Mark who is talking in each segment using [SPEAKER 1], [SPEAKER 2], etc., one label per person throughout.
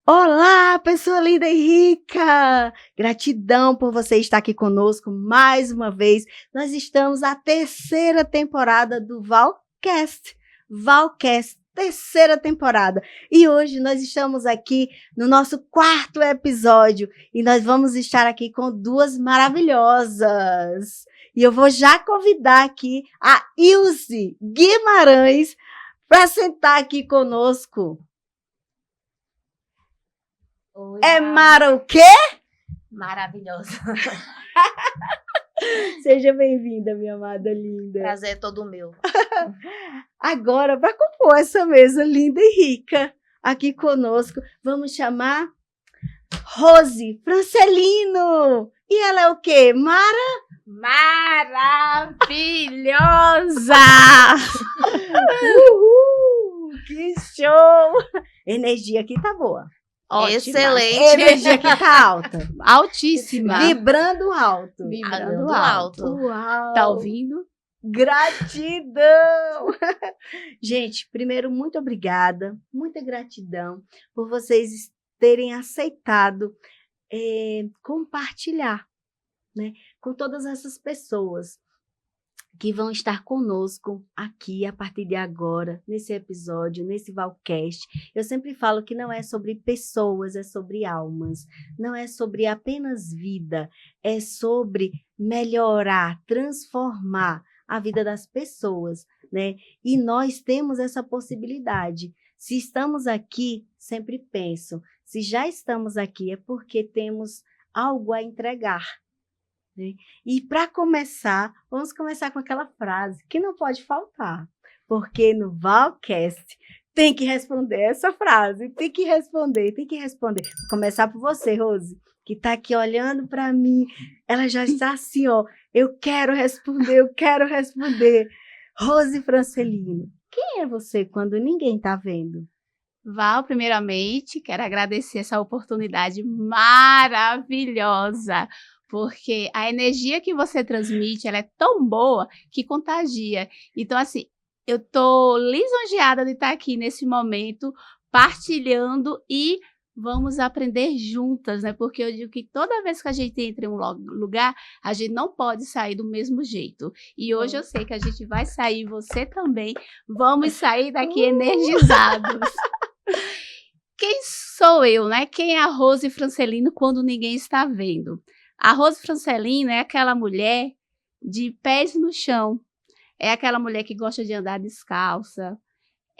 [SPEAKER 1] Olá, pessoa linda e rica! Gratidão por você estar aqui conosco mais uma vez. Nós estamos na terceira temporada do Valcast. Valcast, terceira temporada. E hoje nós estamos aqui no nosso quarto episódio e nós vamos estar aqui com duas maravilhosas. E eu vou já convidar aqui a Ilse Guimarães para sentar aqui conosco.
[SPEAKER 2] Oi,
[SPEAKER 1] É Mara o quê?
[SPEAKER 2] maravilhosa.
[SPEAKER 1] Seja bem-vinda, minha amada linda.
[SPEAKER 2] Prazer é todo meu.
[SPEAKER 1] Agora, para compor essa mesa linda e rica aqui conosco, vamos chamar Rose Francelino. E ela é o quê?
[SPEAKER 3] Maravilhosa!
[SPEAKER 1] Uhul! Que show! Energia aqui tá boa.
[SPEAKER 3] Ótima.
[SPEAKER 2] Excelente.
[SPEAKER 1] Energia aqui tá alta.
[SPEAKER 3] Altíssima.
[SPEAKER 1] Vibrando alto.
[SPEAKER 3] Vibrando
[SPEAKER 2] alto.
[SPEAKER 3] alto.
[SPEAKER 1] Uau!
[SPEAKER 3] Tá ouvindo?
[SPEAKER 1] Gratidão! Gente, primeiro, muito obrigada, muita gratidão por vocês terem aceitado compartilhar, né, com todas essas pessoas que vão estar conosco aqui a partir de agora, nesse episódio, nesse Valcast. Eu sempre falo que não é sobre pessoas, é sobre almas. Não é sobre apenas vida, é sobre melhorar, transformar a vida das pessoas, né? E nós temos essa possibilidade. Se estamos aqui, sempre penso, se já estamos aqui é porque temos algo a entregar. E para começar, vamos começar com aquela frase que não pode faltar, porque no Valcast tem que responder essa frase, tem que responder. Vou começar por você, Rose, que está aqui olhando para mim, ela já está assim, ó, eu quero responder. Rose Francelino, quem é você quando ninguém está vendo?
[SPEAKER 3] Val, primeiramente, quero agradecer essa oportunidade maravilhosa, porque a energia que você transmite, ela é tão boa que contagia. Então, assim, eu tô lisonjeada de estar aqui nesse momento, partilhando e vamos aprender juntas, né? Porque eu digo que toda vez que a gente entra em um lugar, a gente não pode sair do mesmo jeito. E hoje eu sei que a gente vai sair, você também, vamos sair daqui energizados. Quem sou eu, né? Quem é a Rose Francelino quando ninguém está vendo? A Rose Francelino é aquela mulher de pés no chão, é aquela mulher que gosta de andar descalça,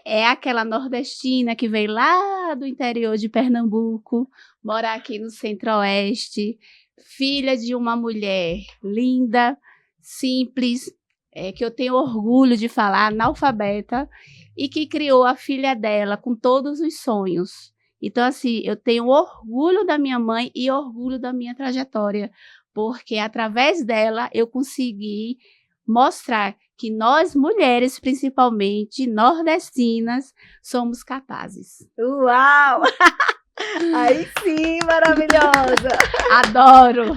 [SPEAKER 3] é aquela nordestina que veio lá do interior de Pernambuco, mora aqui no Centro-Oeste, filha de uma mulher linda, simples, que eu tenho orgulho de falar, analfabeta, e que criou a filha dela com todos os sonhos. Então, assim, eu tenho orgulho da minha mãe e orgulho da minha trajetória, porque através dela eu consegui mostrar que nós, mulheres, principalmente nordestinas, somos capazes.
[SPEAKER 1] Uau! Aí sim, maravilhosa!
[SPEAKER 3] Adoro!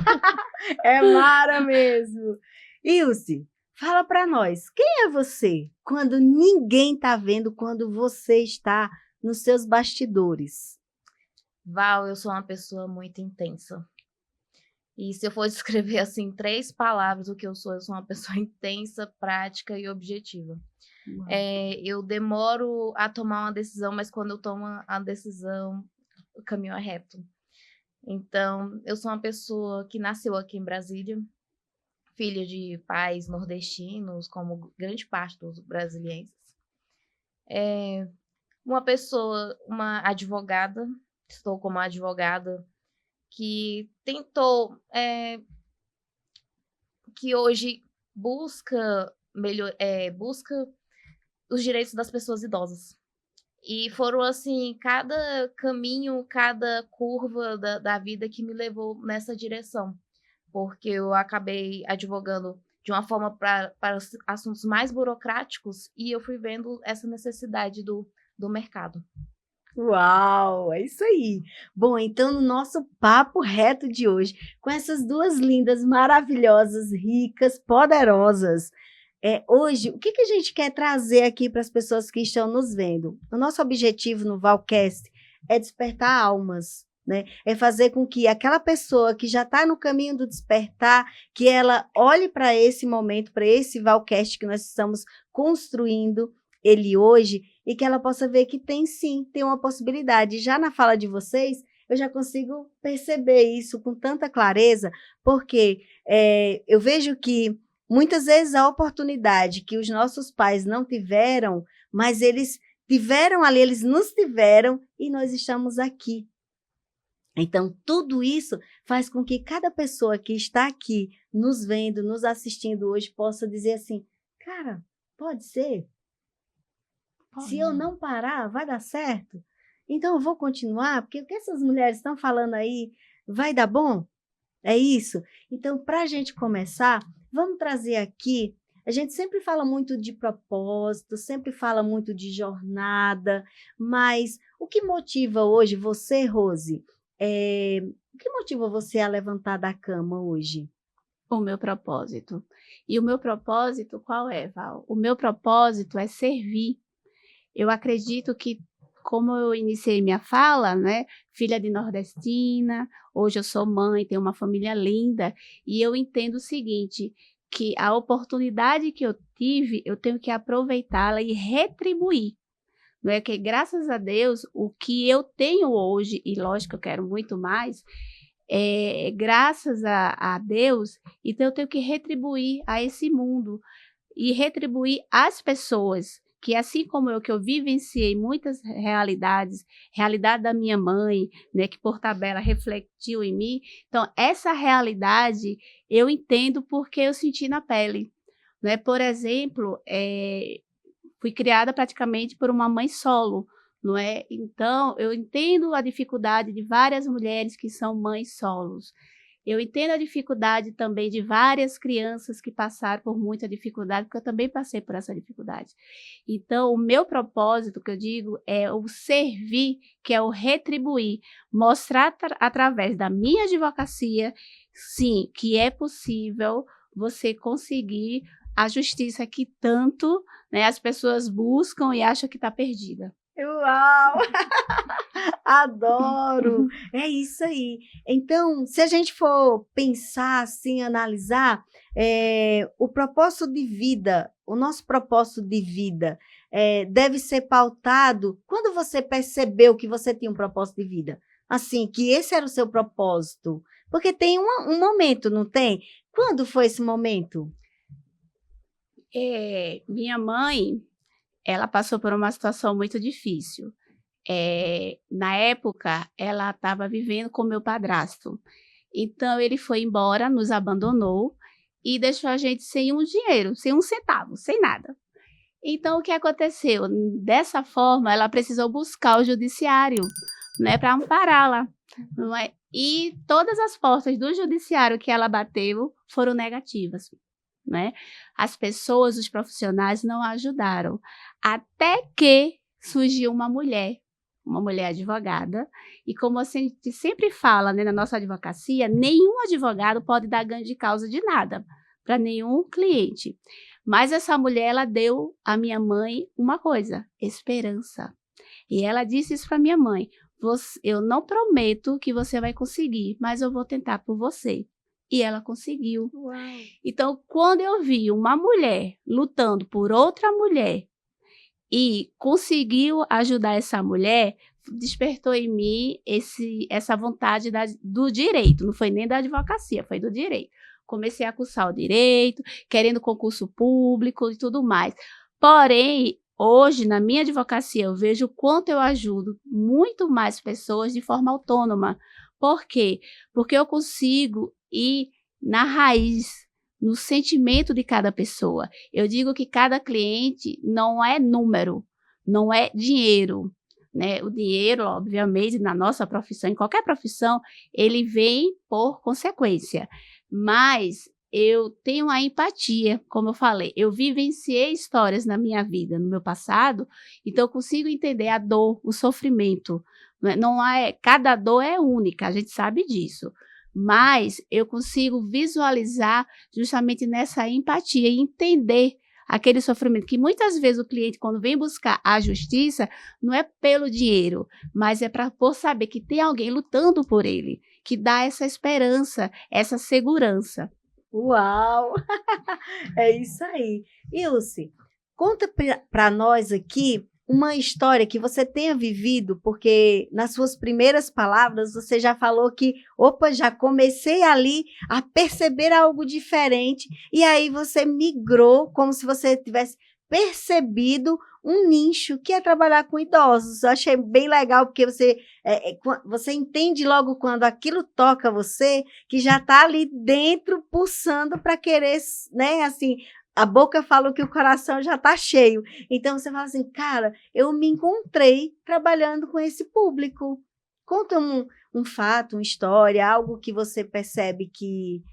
[SPEAKER 1] É Mara mesmo. Ilse, fala para nós, quem é você quando ninguém está vendo, quando você está nos seus bastidores?
[SPEAKER 2] Val, eu sou uma pessoa muito intensa. E se eu for descrever assim, em 3 palavras o que eu sou uma pessoa intensa, prática e objetiva. Eu demoro a tomar uma decisão, mas quando eu tomo a decisão, o caminho é reto. Então, eu sou uma pessoa que nasceu aqui em Brasília, filha de pais nordestinos, como grande parte dos brasilienses. Uma advogada, estou como advogada, que tentou, que hoje busca os direitos das pessoas idosas. E foram, assim, cada caminho, cada curva da vida que me levou nessa direção. Porque eu acabei advogando de uma forma para assuntos mais burocráticos e eu fui vendo essa necessidade do mercado.
[SPEAKER 1] Uau, é isso aí. Bom, então no nosso papo reto de hoje, com essas duas lindas, maravilhosas, ricas, poderosas, hoje, o que a gente quer trazer aqui para as pessoas que estão nos vendo? O nosso objetivo no Valcast é despertar almas, né? É fazer com que aquela pessoa que já está no caminho do despertar, que ela olhe para esse momento, para esse Valcast que nós estamos construindo ele hoje, e que ela possa ver que tem sim, tem uma possibilidade. Já na fala de vocês, eu já consigo perceber isso com tanta clareza, porque eu vejo que muitas vezes a oportunidade que os nossos pais não tiveram, mas eles tiveram ali, eles nos tiveram e nós estamos aqui. Então, tudo isso faz com que cada pessoa que está aqui nos vendo, nos assistindo hoje, possa dizer assim, cara, pode ser? Se eu não parar, vai dar certo? Então, eu vou continuar, porque o que essas mulheres estão falando aí vai dar bom? É isso? Então, para a gente começar, vamos trazer aqui, a gente sempre fala muito de propósito, sempre fala muito de jornada, mas o que motiva hoje você, Rose? O que motiva você a levantar da cama hoje?
[SPEAKER 3] O meu propósito. E o meu propósito qual é, Val? O meu propósito é servir. Eu acredito que, como eu iniciei minha fala, né, filha de nordestina, hoje eu sou mãe, tenho uma família linda, e eu entendo o seguinte, que a oportunidade que eu tive, eu tenho que aproveitá-la e retribuir. Não é que, graças a Deus, o que eu tenho hoje, e lógico que eu quero muito mais, graças a Deus, então eu tenho que retribuir a esse mundo e retribuir às pessoas, que assim como eu, que eu vivenciei muitas realidades, realidade da minha mãe, né, que por tabela refletiu em mim, então essa realidade eu entendo porque eu senti na pele, né? Por exemplo, fui criada praticamente por uma mãe solo, não é? Então, eu entendo a dificuldade de várias mulheres que são mães solos. Eu entendo a dificuldade também de várias crianças que passaram por muita dificuldade, porque eu também passei por essa dificuldade. Então, o meu propósito, que eu digo, é o servir, que é o retribuir, mostrar através da minha advocacia, sim, que é possível você conseguir a justiça que tanto, né, as pessoas buscam e acham que está perdida.
[SPEAKER 1] Uau! Adoro! É isso aí. Então, se a gente for pensar assim, analisar, o propósito de vida, o nosso propósito de vida deve ser pautado quando você percebeu que você tinha um propósito de vida. Assim, que esse era o seu propósito. Porque tem um momento, não tem? Quando foi esse momento?
[SPEAKER 3] Minha mãe, ela passou por uma situação muito difícil. Na época, ela estava vivendo com meu padrasto. Então, ele foi embora, nos abandonou e deixou a gente sem um dinheiro, sem um centavo, sem nada. Então, o que aconteceu? Dessa forma, ela precisou buscar o judiciário, né, para ampará-la. Não é? E todas as portas do judiciário que ela bateu foram negativas. Né? As pessoas, os profissionais não a ajudaram, até que surgiu uma mulher advogada, e como a gente sempre fala, né, na nossa advocacia, nenhum advogado pode dar ganho de causa de nada para nenhum cliente, mas essa mulher, ela deu à minha mãe uma coisa, esperança, e ela disse isso para minha mãe, eu não prometo que você vai conseguir, mas eu vou tentar por você. E ela conseguiu.
[SPEAKER 1] Uau.
[SPEAKER 3] Então, quando eu vi uma mulher lutando por outra mulher e conseguiu ajudar essa mulher, despertou em mim essa vontade do direito. Não foi nem da advocacia, foi do direito. Comecei a cursar o direito, querendo concurso público e tudo mais. Porém, hoje, na minha advocacia, eu vejo o quanto eu ajudo muito mais pessoas de forma autônoma. Por quê? Porque eu consigo ir na raiz, no sentimento de cada pessoa. Eu digo que cada cliente não é número, não é dinheiro, né? O dinheiro, obviamente, na nossa profissão, em qualquer profissão, ele vem por consequência. Mas eu tenho a empatia, como eu falei, eu vivenciei histórias na minha vida, no meu passado, então eu consigo entender a dor, o sofrimento. Cada dor é única, a gente sabe disso. Mas eu consigo visualizar justamente nessa empatia e entender aquele sofrimento que muitas vezes o cliente, quando vem buscar a justiça, não é pelo dinheiro, mas é por saber que tem alguém lutando por ele, que dá essa esperança, essa segurança.
[SPEAKER 1] Uau! É isso aí. Ilse, conta para nós aqui uma história que você tenha vivido, porque nas suas primeiras palavras você já falou que, opa, já comecei ali a perceber algo diferente, e aí você migrou como se você tivesse percebido um nicho que é trabalhar com idosos. Eu achei bem legal, porque você entende logo quando aquilo toca você, que já está ali dentro, pulsando para querer, né, assim, a boca fala que o coração já está cheio. Então você fala assim, cara, eu me encontrei trabalhando com esse público. Conta um fato, uma história, algo que você percebe que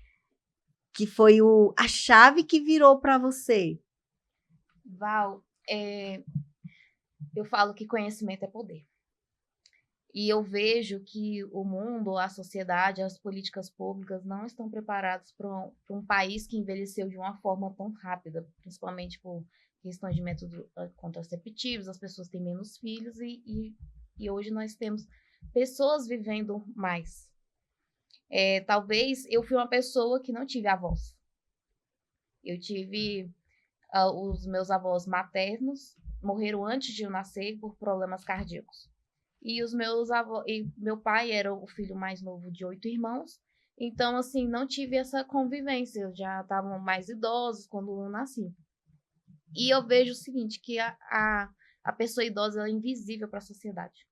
[SPEAKER 1] foi a chave que virou para você.
[SPEAKER 2] Val, eu falo que conhecimento é poder. E eu vejo que o mundo, a sociedade, as políticas públicas não estão preparados para um país que envelheceu de uma forma tão rápida, principalmente por questões de métodos contraceptivos, as pessoas têm menos filhos e hoje nós temos pessoas vivendo mais. Talvez eu fui uma pessoa que não tive avós. Eu tive os meus avós maternos, morreram antes de eu nascer por problemas cardíacos. E os meus avós, e meu pai era o filho mais novo de 8 irmãos, então assim, não tive essa convivência, já estavam mais idosos quando eu nasci. E eu vejo o seguinte, que a pessoa idosa ela é invisível para a sociedade.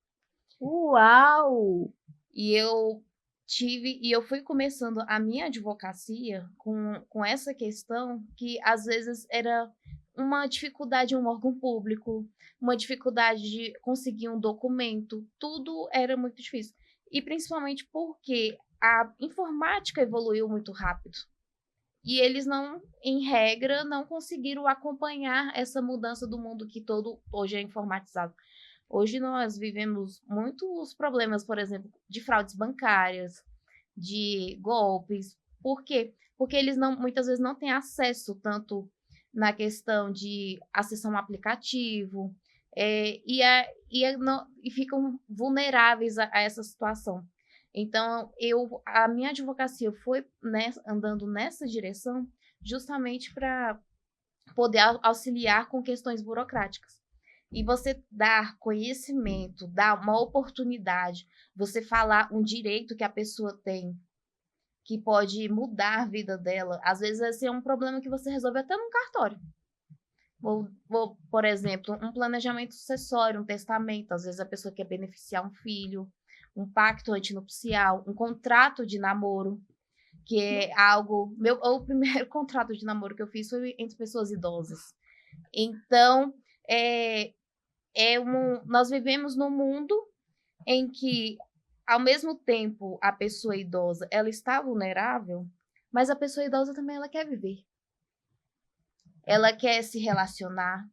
[SPEAKER 1] Uau!
[SPEAKER 2] E eu fui começando a minha advocacia com essa questão que às vezes era uma dificuldade em um órgão público, uma dificuldade de conseguir um documento, tudo era muito difícil. E principalmente porque a informática evoluiu muito rápido. E eles não, em regra, não conseguiram acompanhar essa mudança do mundo que todo hoje é informatizado. Hoje nós vivemos muitos problemas, por exemplo, de fraudes bancárias, de golpes. Por quê? Porque eles muitas vezes não têm acesso tanto na questão de acessar um aplicativo e ficam vulneráveis a essa situação. Então, a minha advocacia foi andando nessa direção justamente para poder auxiliar com questões burocráticas. E você dar conhecimento, dar uma oportunidade, você falar um direito que a pessoa tem, que pode mudar a vida dela. Às vezes, esse é um problema que você resolve até num cartório. Por exemplo, um planejamento sucessório, um testamento. Às vezes, a pessoa quer beneficiar um filho, um pacto antinupcial, um contrato de namoro, que é algo... O primeiro contrato de namoro que eu fiz foi entre pessoas idosas. Então, nós vivemos num mundo em que, ao mesmo tempo, a pessoa idosa ela está vulnerável, mas a pessoa idosa também ela quer viver. Ela quer se relacionar,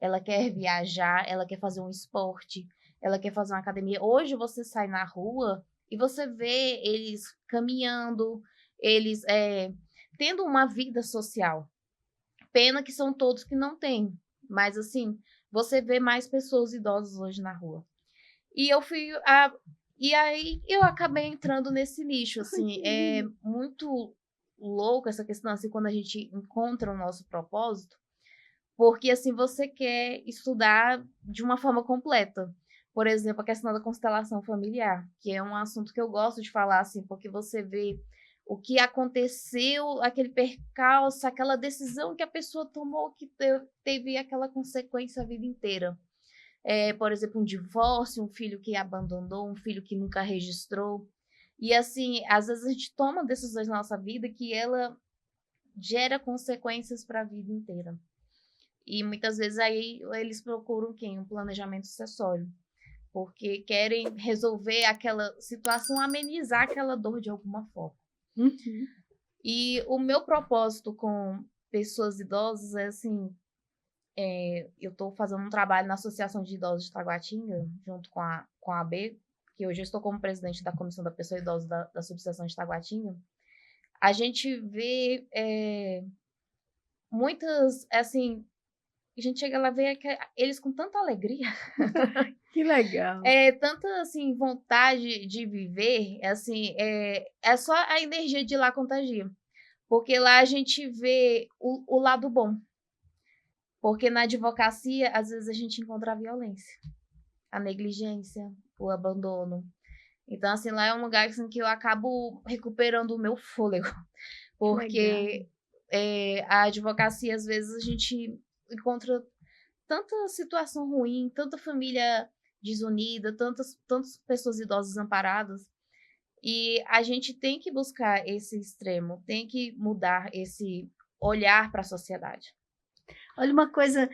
[SPEAKER 2] ela quer viajar, ela quer fazer um esporte, ela quer fazer uma academia. Hoje você sai na rua e você vê eles caminhando, eles tendo uma vida social. Pena que são todos que não têm, mas assim, você vê mais pessoas idosas hoje na rua. E aí eu acabei entrando nesse nicho, assim, é muito louco essa questão, assim, quando a gente encontra o nosso propósito, porque, assim, você quer estudar de uma forma completa. Por exemplo, a questão da constelação familiar, que é um assunto que eu gosto de falar, assim, porque você vê o que aconteceu, aquele percalço, aquela decisão que a pessoa tomou que teve aquela consequência a vida inteira. Por exemplo, um divórcio, um filho que abandonou, um filho que nunca registrou. E assim, às vezes a gente toma decisões na nossa vida que ela gera consequências para a vida inteira. E muitas vezes aí eles procuram quem? Um planejamento sucessório. Porque querem resolver aquela situação, amenizar aquela dor de alguma forma.
[SPEAKER 1] Uhum.
[SPEAKER 2] E o meu propósito com pessoas idosas é assim, eu estou fazendo um trabalho na Associação de Idosos de Taguatinga, junto com a AB, que hoje eu estou como presidente da Comissão da Pessoa Idosa da Subseção de Taguatinga. A gente vê muitas, assim, a gente chega lá e vê eles com tanta alegria,
[SPEAKER 1] Que legal.
[SPEAKER 2] tanta, assim, vontade de viver, assim, é só a energia de lá contagia. Porque lá a gente vê o lado bom. Porque na advocacia, às vezes, a gente encontra a violência, a negligência, o abandono. Então, assim, lá é um lugar assim, que eu acabo recuperando o meu fôlego. Porque a advocacia, às vezes, a gente encontra tanta situação ruim, tanta família desunida, tantas pessoas idosas desamparadas. E a gente tem que buscar esse extremo, tem que mudar esse olhar para a sociedade.
[SPEAKER 1] Olha uma coisa.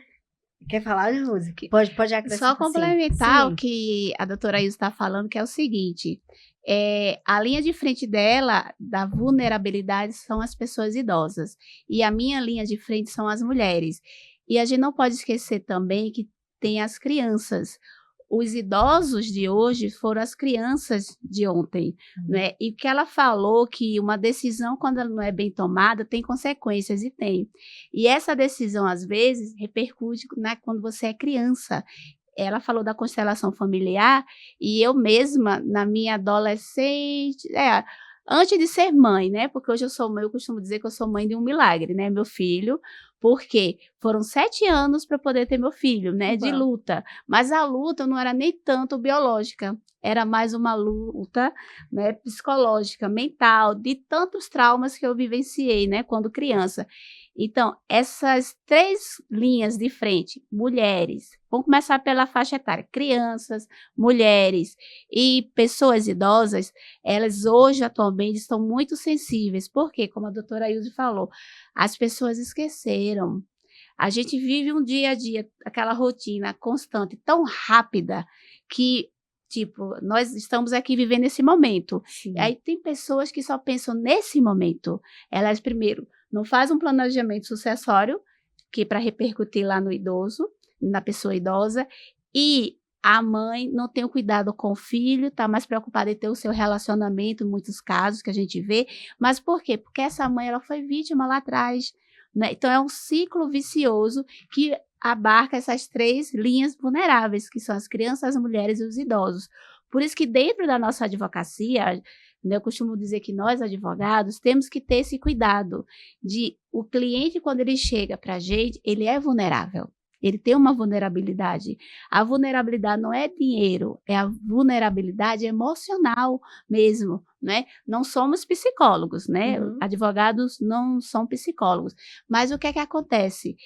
[SPEAKER 1] Quer falar, Rose? Pode acrescentar.
[SPEAKER 3] Só complementar
[SPEAKER 1] Sim.
[SPEAKER 3] o que a doutora Ilza está falando, que é o seguinte: a linha de frente dela, da vulnerabilidade, são as pessoas idosas. E a minha linha de frente são as mulheres. E a gente não pode esquecer também que tem as crianças. Os idosos de hoje foram as crianças de ontem, né? E que ela falou que uma decisão, quando ela não é bem tomada, tem consequências, e tem. E essa decisão, às vezes, repercute quando você é criança. Ela falou da constelação familiar, e eu mesma, na minha adolescente, antes de ser mãe, né? Porque hoje eu costumo dizer que eu sou mãe de um milagre, né? Meu filho, porque foram 7 anos para poder ter meu filho, né? De luta. Mas a luta não era nem tanto biológica, era mais uma luta, né, psicológica, mental, de tantos traumas que eu vivenciei, né, quando criança. Então, essas 3 linhas de frente, mulheres, vamos começar pela faixa etária, crianças, mulheres e pessoas idosas, elas hoje, atualmente, estão muito sensíveis, porque, como a doutora Ilza falou, as pessoas esqueceram. A gente vive um dia a dia, aquela rotina constante, tão rápida, que, tipo, nós estamos aqui vivendo esse momento.
[SPEAKER 1] Sim.
[SPEAKER 3] Aí tem pessoas que só pensam nesse momento. Elas, primeiro, não fazem um planejamento sucessório, que para repercutir lá no idoso, na pessoa idosa, e a mãe não tem o cuidado com o filho, está mais preocupada em ter o seu relacionamento, em muitos casos que a gente vê. Mas por quê? Porque essa mãe ela foi vítima lá atrás, né? Então é um ciclo vicioso que abarca essas 3 linhas vulneráveis, que são as crianças, as mulheres e os idosos. Por isso que dentro da nossa advocacia, né, eu costumo dizer que nós, advogados, temos que ter esse cuidado de o cliente, quando ele chega para a gente, ele é vulnerável. Ele tem uma vulnerabilidade. A vulnerabilidade não é dinheiro, é a vulnerabilidade emocional mesmo, né? Não somos psicólogos, né? Advogados não são psicólogos. Mas o que é que acontece?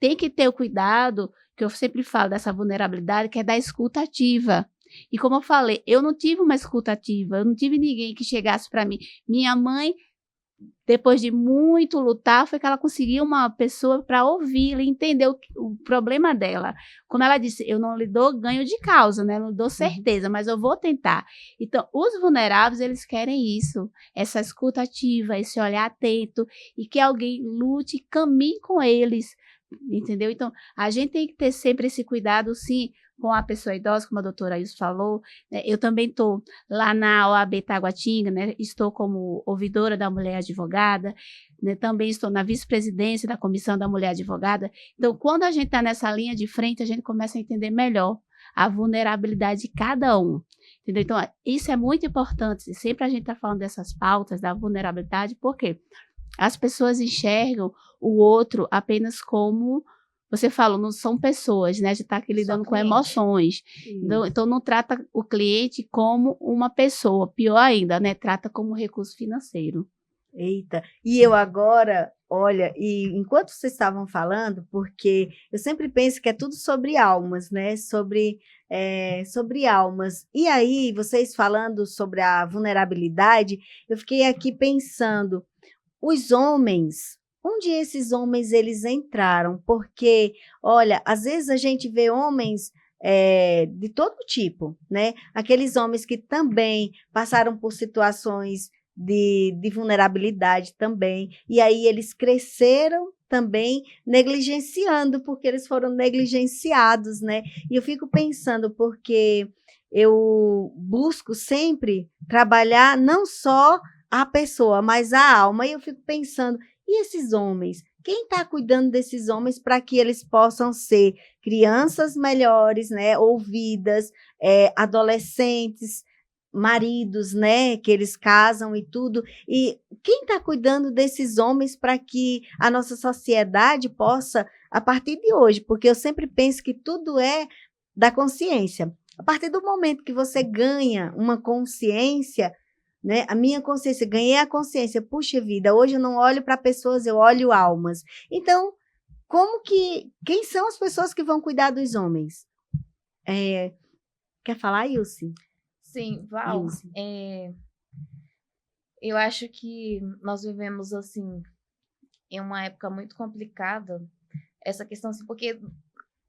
[SPEAKER 3] Tem que ter o cuidado, que eu sempre falo dessa vulnerabilidade, que é da escuta ativa. E como eu falei, eu não tive uma escuta ativa, eu não tive ninguém que chegasse para mim. Minha mãe, depois de muito lutar, foi que ela conseguiu uma pessoa para ouvir e entender o problema dela. Como ela disse, eu não lhe dou ganho de causa, né? Não dou certeza, mas eu vou tentar. Então, os vulneráveis, eles querem isso, essa escuta ativa, esse olhar atento, e que alguém lute e caminhe com eles, entendeu? Então, a gente tem que ter sempre esse cuidado, sim, com a pessoa idosa, como a doutora Ilza falou, né? Eu também estou lá na OAB Taguatinga, né? Estou como ouvidora da mulher advogada, né? Também estou na vice-presidência da Comissão da Mulher Advogada. Então, quando a gente está nessa linha de frente, a gente começa a entender melhor a vulnerabilidade de cada um, entendeu? Então, isso é muito importante, sempre a gente está falando dessas pautas da vulnerabilidade, porque as pessoas enxergam o outro apenas como... Você falou, não são pessoas, né? A gente está aqui lidando com emoções. Então, não trata o cliente como uma pessoa. Pior ainda, né? Trata como recurso financeiro.
[SPEAKER 1] Eita, e eu agora, olha, e enquanto vocês estavam falando, porque eu sempre penso que é tudo sobre almas, né? Sobre almas. E aí, vocês falando sobre a vulnerabilidade, eu fiquei aqui pensando, os homens... Onde esses homens eles entraram? Porque, olha, às vezes a gente vê homens de todo tipo, né? Aqueles homens que também passaram por situações de vulnerabilidade também, e aí eles cresceram também negligenciando, porque eles foram negligenciados, né? E eu fico pensando, porque eu busco sempre trabalhar não só a pessoa, mas a alma, e eu fico pensando, e esses homens Quem está cuidando desses homens para que eles possam ser crianças melhores, né, ouvidas, adolescentes, maridos, né, que eles casam e tudo. E quem está cuidando desses homens para que a nossa sociedade possa, a partir de hoje, porque eu sempre penso que tudo é da consciência. A partir do momento que você ganha uma consciência, né, a minha consciência, ganhei a consciência, puxa vida, hoje eu não olho para pessoas, eu olho almas. Então, quem são as pessoas que vão cuidar dos homens? Quer falar, Ilse?
[SPEAKER 2] Sim, Val,
[SPEAKER 1] Ilse.
[SPEAKER 2] Eu acho que nós vivemos, assim, em uma época muito complicada, essa questão, assim, porque,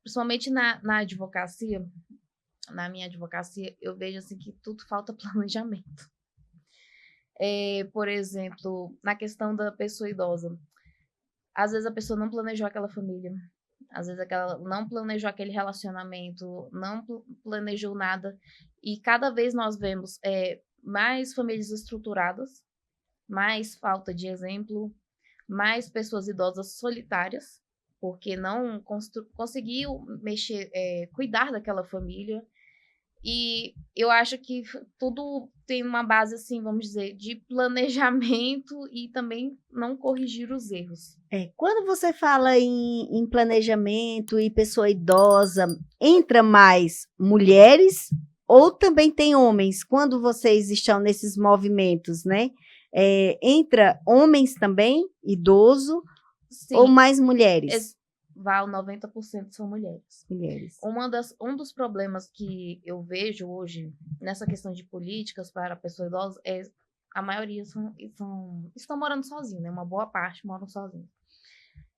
[SPEAKER 2] principalmente na advocacia, na minha advocacia, eu vejo, assim, que tudo falta planejamento. Por exemplo, na questão da pessoa idosa, às vezes a pessoa não planejou aquela família, às vezes ela não planejou aquele relacionamento, não planejou nada, e cada vez nós vemos mais famílias estruturadas, mais falta de exemplo, mais pessoas idosas solitárias, porque não conseguiu cuidar daquela família. E eu acho que tudo tem uma base, assim, vamos dizer, de planejamento e também não corrigir os erros.
[SPEAKER 1] Quando você fala em planejamento e pessoa idosa, entra mais mulheres ou também tem homens? Quando vocês estão nesses movimentos, né? Entra homens também, idoso,
[SPEAKER 2] Sim,
[SPEAKER 1] ou mais mulheres?
[SPEAKER 2] Val, 90% são mulheres.
[SPEAKER 1] Mulheres.
[SPEAKER 2] Um dos problemas que eu vejo hoje nessa questão de políticas para a pessoa idosa é a maioria estão morando sozinhos, né? Uma boa parte moram sozinhos.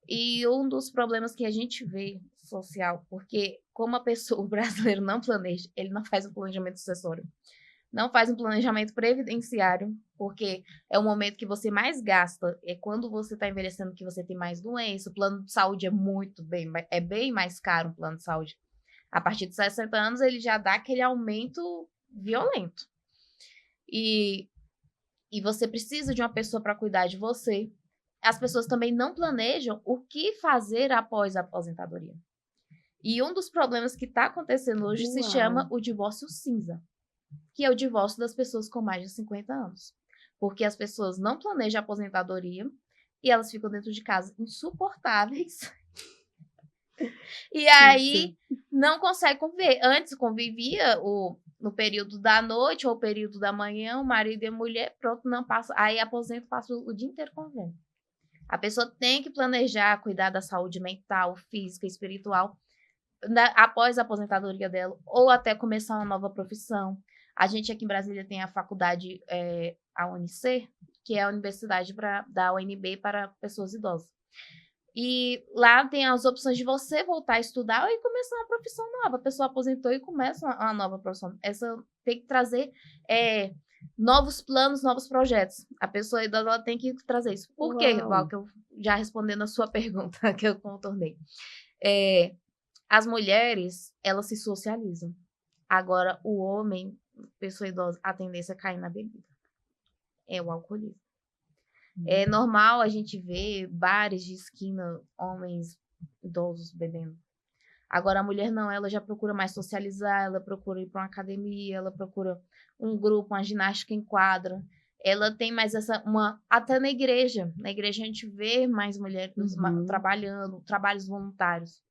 [SPEAKER 2] E um dos problemas que a gente vê social, porque como o brasileiro não planeja, ele não faz um planejamento sucessório, não faz um planejamento previdenciário, porque é o momento que você mais gasta, é quando você está envelhecendo que você tem mais doença, o plano de saúde é bem mais caro um plano de saúde. A partir de 60 anos, ele já dá aquele aumento violento. E você precisa de uma pessoa para cuidar de você. As pessoas também não planejam o que fazer após a aposentadoria. E um dos problemas que está acontecendo hoje se chama o divórcio cinza, que é o divórcio das pessoas com mais de 50 anos. Porque as pessoas não planejam a aposentadoria e elas ficam dentro de casa insuportáveis. E aí não consegue conviver. Antes convivia no período da noite ou período da manhã, o marido e a mulher, pronto, não passa. Aí aposenta, passa o dia inteiro convivendo. A pessoa tem que planejar, cuidar da saúde mental, física, espiritual, após a aposentadoria dela, ou até começar uma nova profissão. A gente aqui em Brasília tem a faculdade, a UNIC, que é a universidade da UNB para pessoas idosas. E lá tem as opções de você voltar a estudar e começar uma profissão nova. A pessoa aposentou e começa uma nova profissão. Essa tem que trazer novos planos, novos projetos. A pessoa idosa ela tem que trazer isso. Por quê, Val? Que eu já respondendo a sua pergunta, que eu contornei. As mulheres, elas se socializam. Agora, o homem, pessoa idosa, a tendência é cair na bebida. É o alcoolismo. É normal a gente ver bares de esquina, homens idosos bebendo. Agora, a mulher não, ela já procura mais socializar, ela procura ir para uma academia, ela procura um grupo, uma ginástica em quadra. Ela tem mais até na igreja. Na igreja a gente vê mais mulheres trabalhando, trabalhos voluntários.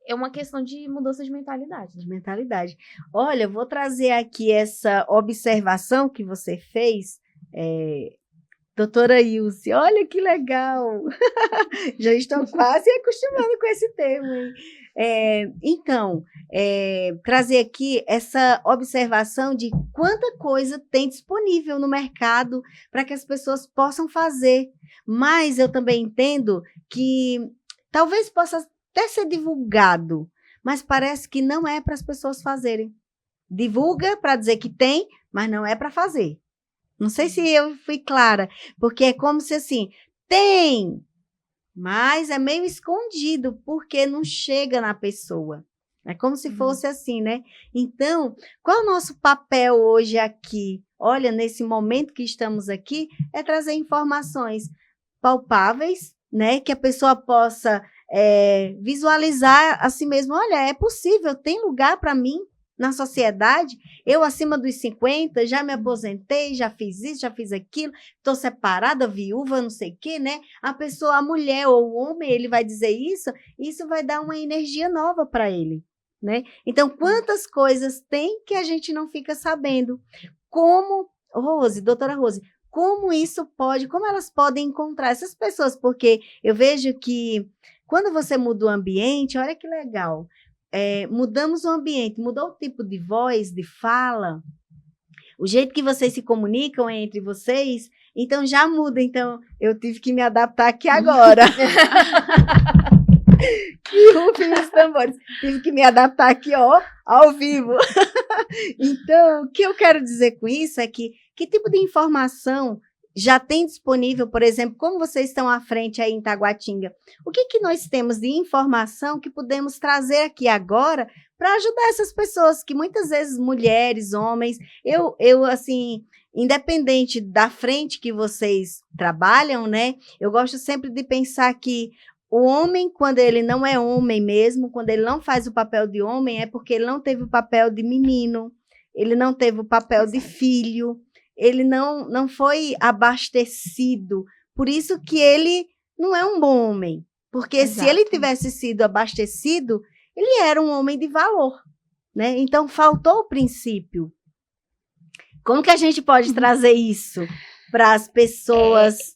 [SPEAKER 2] É uma questão de mudança de mentalidade.
[SPEAKER 1] De mentalidade. Olha, eu vou trazer aqui essa observação que você fez, doutora Ilse. Olha que legal! Já estou quase acostumando com esse termo, hein? Então, trazer aqui essa observação de quanta coisa tem disponível no mercado para que as pessoas possam fazer. Mas eu também entendo que talvez possa até ser divulgado, mas parece que não é para as pessoas fazerem. Divulga para dizer que tem, mas não é para fazer. Não sei se eu fui clara, porque é como se assim, tem, mas é meio escondido, porque não chega na pessoa. É como se fosse assim, né? Então, qual é o nosso papel hoje aqui? Olha, nesse momento que estamos aqui, é trazer informações palpáveis, né? Que a pessoa possa visualizar a si mesma. Olha, é possível, tem lugar para mim na sociedade. Eu, acima dos 50, já me aposentei, já fiz isso, já fiz aquilo, estou separada, viúva, não sei o quê, né? A pessoa, a mulher ou o homem, ele vai dizer isso vai dar uma energia nova para ele, né? Então, quantas coisas tem que a gente não fica sabendo? Como, doutora Rose, como elas podem encontrar essas pessoas? Porque eu vejo que quando você muda o ambiente, olha que legal, mudamos o ambiente, mudou o tipo de voz, de fala, o jeito que vocês se comunicam entre vocês, então já muda. Então, eu tive que me adaptar aqui agora. Que rufem os tambores. Tive que me adaptar aqui, ó, ao vivo. Então, o que eu quero dizer com isso é que tipo de informação já tem disponível, por exemplo, como vocês estão à frente aí em Taguatinga, o que nós temos de informação que podemos trazer aqui agora para ajudar essas pessoas, que muitas vezes mulheres, homens, eu assim, independente da frente que vocês trabalham, né, eu gosto sempre de pensar que o homem, quando ele não é homem mesmo, quando ele não faz o papel de homem, é porque ele não teve o papel de menino, ele não teve o papel de filho, ele não foi abastecido. Por isso que ele não é um bom homem. Porque se ele tivesse sido abastecido, ele era um homem de valor, né? Então, faltou o princípio. Como que a gente pode trazer isso para as pessoas?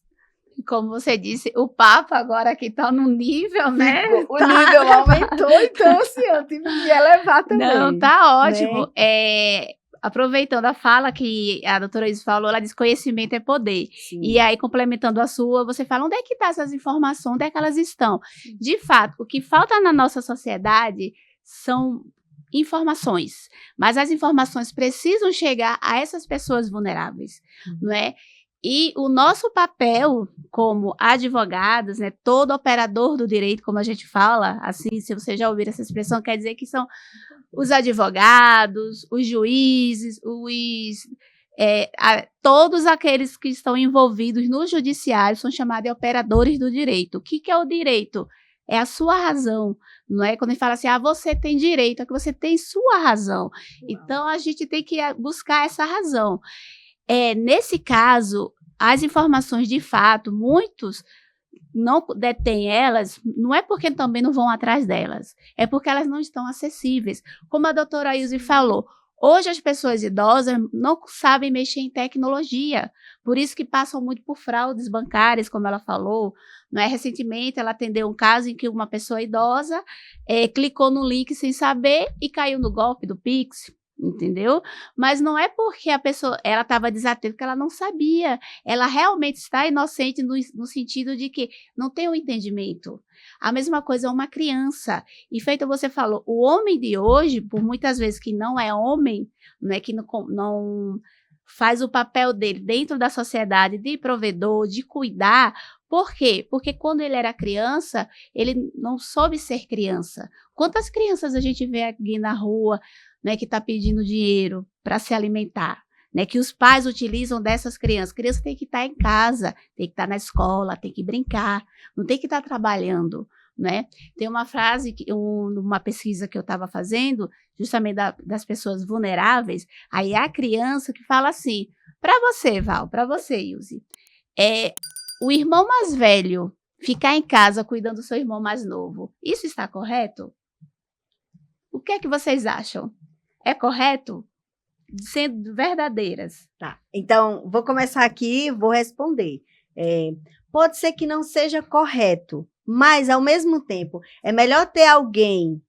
[SPEAKER 3] Como você disse, o papo agora aqui está no nível, né?
[SPEAKER 1] O nível aumentou, então assim, eu tive que elevar também.
[SPEAKER 3] Não, tá ótimo. Né? Aproveitando a fala que a doutora Isis falou, ela diz que conhecimento é poder. Sim. E aí, complementando a sua, você fala, onde é que estão essas informações, onde é que elas estão? De fato, o que falta na nossa sociedade são informações, mas as informações precisam chegar a essas pessoas vulneráveis, não é? E o nosso papel como advogados, né, todo operador do direito, como a gente fala, assim, se você já ouvir essa expressão, quer dizer que são os advogados, os juízes, todos aqueles que estão envolvidos no judiciário são chamados de operadores do direito. O que é o direito? É a sua razão, não é? Quando a gente fala assim, você tem direito, é que você tem sua razão. Uau. Então, a gente tem que buscar essa razão. Nesse caso, as informações de fato, muitos não detêm elas, não é porque também não vão atrás delas, é porque elas não estão acessíveis. Como a doutora Ilse falou, hoje as pessoas idosas não sabem mexer em tecnologia, por isso que passam muito por fraudes bancárias, como ela falou. Não é? Recentemente, ela atendeu um caso em que uma pessoa idosa clicou no link sem saber e caiu no golpe do Pix. Entendeu? Mas não é porque a pessoa ela estava desatenta, que ela não sabia. Ela realmente está inocente no sentido de que não tem o entendimento. A mesma coisa é uma criança. E feito você falou, o homem de hoje, por muitas vezes que não é homem, né, que não faz o papel dele dentro da sociedade de provedor, de cuidar. Por quê? Porque quando ele era criança, ele não soube ser criança. Quantas crianças a gente vê aqui na rua, né, que está pedindo dinheiro para se alimentar, né, que os pais utilizam dessas crianças. Criança tem que estar em casa, tem que estar na escola, tem que brincar, não tem que estar trabalhando, né? Tem uma frase, uma pesquisa que eu estava fazendo, justamente das pessoas vulneráveis, aí a criança que fala assim, para você, Val, para você, Ilse, o irmão mais velho ficar em casa cuidando do seu irmão mais novo, isso está correto? O que é que vocês acham? É correto? Sendo verdadeiras.
[SPEAKER 1] Tá, então vou começar aqui, vou responder. Pode ser que não seja correto, mas ao mesmo tempo é melhor ter alguém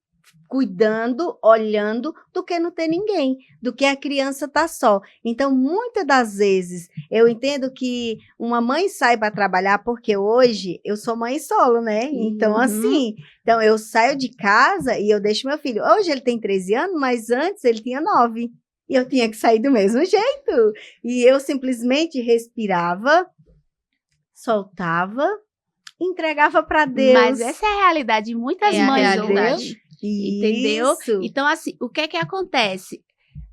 [SPEAKER 1] cuidando, olhando, do que não ter ninguém, do que a criança tá só. Então, muitas das vezes, eu entendo que uma mãe sai para trabalhar, porque hoje eu sou mãe solo, né? Então, assim, eu saio de casa e eu deixo meu filho. Hoje ele tem 13 anos, mas antes ele tinha 9. E eu tinha que sair do mesmo jeito. E eu simplesmente respirava, soltava, entregava para Deus.
[SPEAKER 3] Mas essa é a realidade de muitas mães hoje. Entendeu?
[SPEAKER 1] Isso.
[SPEAKER 3] Então, assim, o que é que acontece?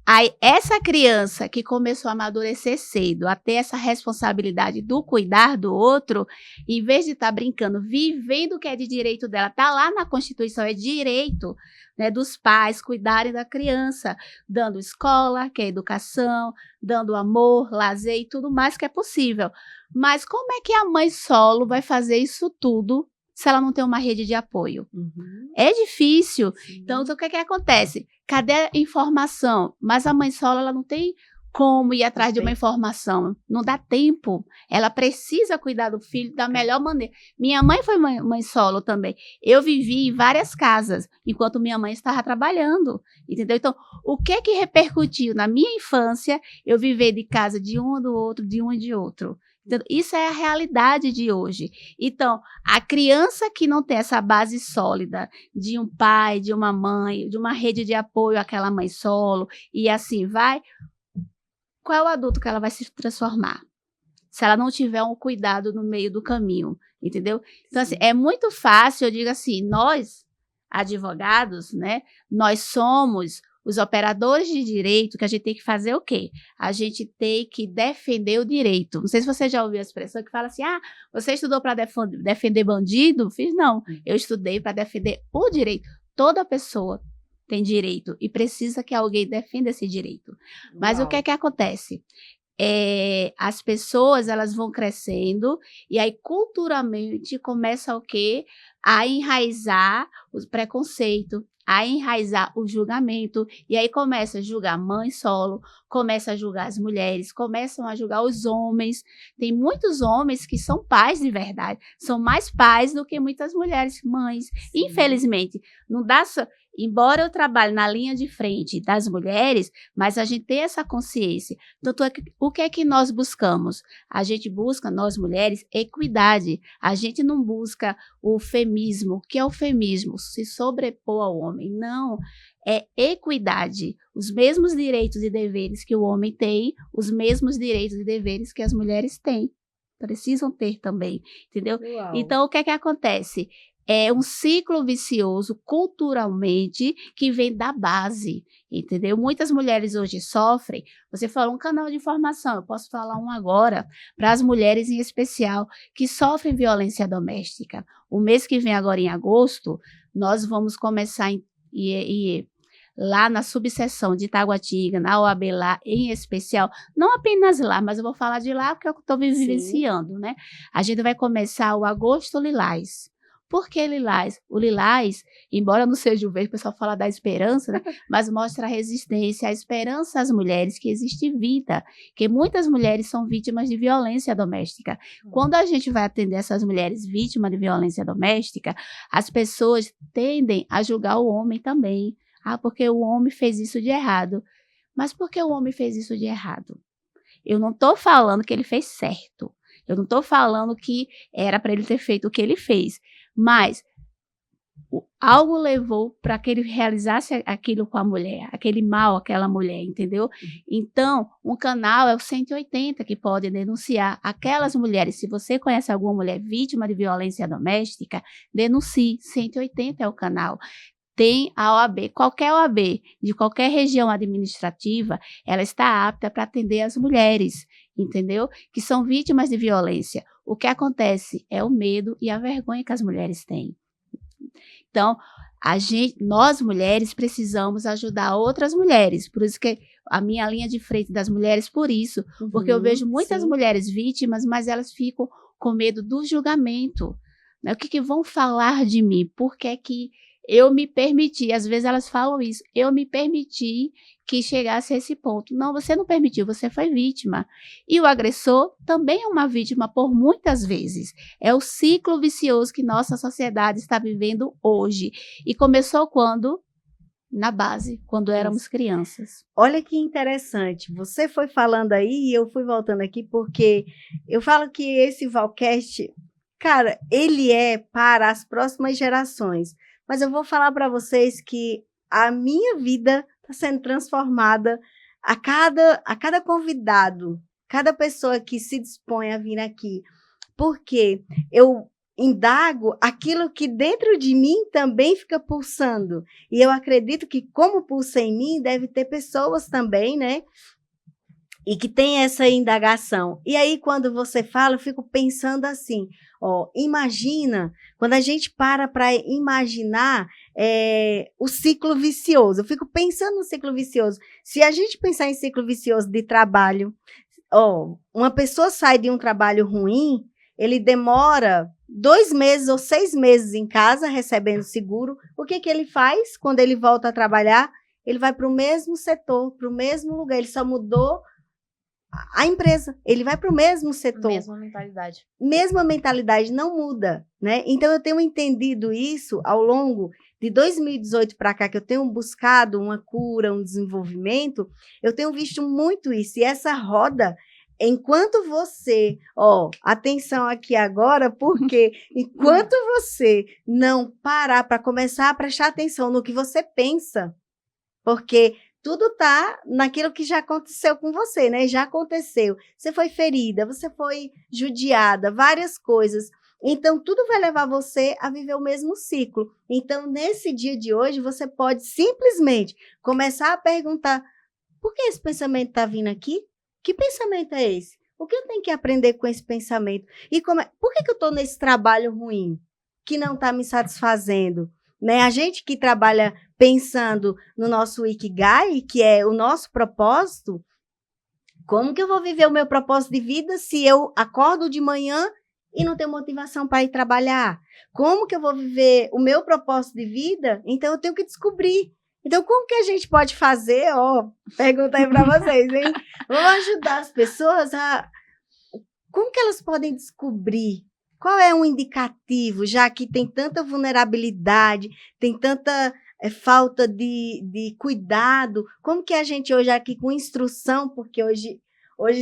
[SPEAKER 3] Aí, essa criança que começou a amadurecer cedo, a ter essa responsabilidade do cuidar do outro, em vez de estar brincando, vivendo o que é de direito dela, tá lá na Constituição, é direito, né, dos pais cuidarem da criança, dando escola, que é educação, dando amor, lazer e tudo mais que é possível. Mas como é que a mãe solo vai fazer isso tudo se ela não tem uma rede de apoio? É difícil. Então, o que é que acontece? Cadê a informação? Mas a mãe solo, ela não tem como ir atrás de uma informação. Não dá tempo. Ela precisa cuidar do filho da melhor maneira. Minha mãe foi mãe solo também. Eu vivi em várias casas, enquanto minha mãe estava trabalhando. Entendeu? Então, o que é que repercutiu na minha infância eu viver de casa de um do outro, de um e de outro? Então, isso é a realidade de hoje. Então, a criança que não tem essa base sólida de um pai, de uma mãe, de uma rede de apoio àquela mãe solo, e assim vai, qual é o adulto que ela vai se transformar? Se ela não tiver um cuidado no meio do caminho, entendeu? Então, assim, é muito fácil, eu digo assim, nós, advogados, né, nós somos os operadores de direito, que a gente tem que fazer o quê? A gente tem que defender o direito. Não sei se você já ouviu a expressão que fala assim, você estudou para defender bandido? Fiz não, eu estudei para defender o direito. Toda pessoa tem direito e precisa que alguém defenda esse direito. Mas o que é que acontece? As pessoas, elas vão crescendo e aí culturalmente começa o quê? A enraizar o preconceito, a enraizar o julgamento, e aí começa a julgar mãe solo, começa a julgar as mulheres, começam a julgar os homens. Tem muitos homens que são pais de verdade, são mais pais do que muitas mulheres mães. Sim. Infelizmente, não dá só. Embora eu trabalhe na linha de frente das mulheres, mas a gente tem essa consciência. Então, o que é que nós buscamos? A gente busca, nós mulheres, equidade. A gente não busca o feminismo. O que é o feminismo? Se sobrepor ao homem. Não, é equidade. Os mesmos direitos e deveres que o homem tem, os mesmos direitos e deveres que as mulheres têm. Precisam ter também, entendeu? Uau. Então, o que é que acontece? É um ciclo vicioso culturalmente que vem da base, entendeu? Muitas mulheres hoje sofrem. Você falou um canal de informação, eu posso falar um agora, para as mulheres em especial que sofrem violência doméstica. O mês que vem, agora em agosto, nós vamos começar lá na subseção de Taguatinga, na OAB lá em especial, não apenas lá, mas eu vou falar de lá porque eu estou vivenciando, né? A gente vai começar o Agosto Lilás. Por que lilás? O lilás, embora não seja o verde, o pessoal fala da esperança, né? Mas mostra a resistência, a esperança às mulheres, que existe vida, que muitas mulheres são vítimas de violência doméstica. Quando a gente vai atender essas mulheres vítimas de violência doméstica, as pessoas tendem a julgar o homem também. Porque o homem fez isso de errado. Mas por que o homem fez isso de errado? Eu não estou falando que ele fez certo. Eu não estou falando que era para ele ter feito o que ele fez. Mas algo levou para que ele realizasse aquilo com a mulher, aquele mal, aquela mulher, entendeu? Então, um canal é o 180 que pode denunciar aquelas mulheres. Se você conhece alguma mulher vítima de violência doméstica, denuncie. 180 é o canal. Tem a OAB, qualquer OAB, de qualquer região administrativa, ela está apta para atender as mulheres, entendeu? Que são vítimas de violência. O que acontece é o medo e a vergonha que as mulheres têm. Então, nós mulheres precisamos ajudar outras mulheres, por isso que a minha linha de frente das mulheres, por isso, porque eu vejo muitas mulheres vítimas, mas elas ficam com medo do julgamento, né? O que vão falar de mim? Por que eu me permiti? Às vezes elas falam isso, eu me permiti que chegasse a esse ponto. Não, você não permitiu, você foi vítima. E o agressor também é uma vítima por muitas vezes. É o ciclo vicioso que nossa sociedade está vivendo hoje. E começou quando? Na base, quando éramos crianças.
[SPEAKER 1] Olha que interessante, você foi falando aí e eu fui voltando aqui, porque eu falo que esse Valcast, cara, ele é para as próximas gerações. Mas eu vou falar para vocês que a minha vida está sendo transformada a cada convidado, cada pessoa que se dispõe a vir aqui. Porque eu indago aquilo que dentro de mim também fica pulsando. E eu acredito que como pulsa em mim, deve ter pessoas também, né? E que tem essa indagação. E aí, quando você fala, eu fico pensando assim, ó, imagina, quando a gente para imaginar o ciclo vicioso, eu fico pensando no ciclo vicioso. Se a gente pensar em ciclo vicioso de trabalho, ó, uma pessoa sai de um trabalho ruim, ele demora 2 meses ou 6 meses em casa, recebendo seguro. O que ele faz quando ele volta a trabalhar? Ele vai para o mesmo setor, para o mesmo lugar, ele só mudou a empresa, ele vai para o mesmo setor.
[SPEAKER 2] Mesma mentalidade.
[SPEAKER 1] Mesma mentalidade, não muda, né? Então, eu tenho entendido isso ao longo de 2018 para cá, que eu tenho buscado uma cura, um desenvolvimento, eu tenho visto muito isso. E essa roda, enquanto você, ó, atenção aqui agora, porque enquanto você não parar para começar a prestar atenção no que você pensa, porque tudo está naquilo que já aconteceu com você, né? Já aconteceu. Você foi ferida, você foi judiada, várias coisas. Então, tudo vai levar você a viver o mesmo ciclo. Então, nesse dia de hoje, você pode simplesmente começar a perguntar: por que esse pensamento está vindo aqui? Que pensamento é esse? O que eu tenho que aprender com esse pensamento? E por que eu estou nesse trabalho ruim que não está me satisfazendo? Né? A gente que trabalha pensando no nosso Ikigai, que é o nosso propósito, como que eu vou viver o meu propósito de vida se eu acordo de manhã e não tenho motivação para ir trabalhar? Como que eu vou viver o meu propósito de vida? Então, eu tenho que descobrir. Então, como que a gente pode fazer? Ó, pergunta aí para vocês, hein? Vamos ajudar as pessoas a... Como que elas podem descobrir? Qual é um indicativo, já que tem tanta vulnerabilidade, tem tanta falta de cuidado? Como que a gente hoje aqui com instrução, porque hoje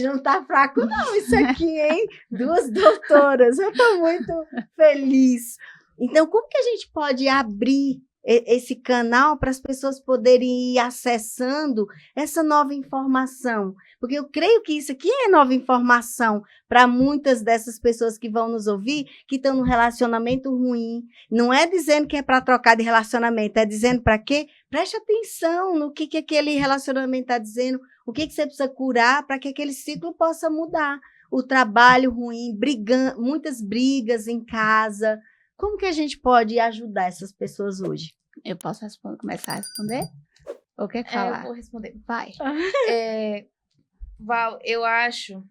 [SPEAKER 1] não está fraco não isso aqui, hein? 2 doutoras, eu estou muito feliz. Então, como que a gente pode abrir esse canal para as pessoas poderem ir acessando essa nova informação? Porque eu creio que isso aqui é nova informação para muitas dessas pessoas que vão nos ouvir, que estão num relacionamento ruim. Não é dizendo que é para trocar de relacionamento, é dizendo para quê? Preste atenção no que aquele relacionamento está dizendo, o que você precisa curar para que aquele ciclo possa mudar. O trabalho ruim, muitas brigas em casa. Como que a gente pode ajudar essas pessoas hoje?
[SPEAKER 3] Eu posso começar a responder? Ou quer falar?
[SPEAKER 2] Eu vou responder.
[SPEAKER 3] Vai.
[SPEAKER 2] Val, eu acho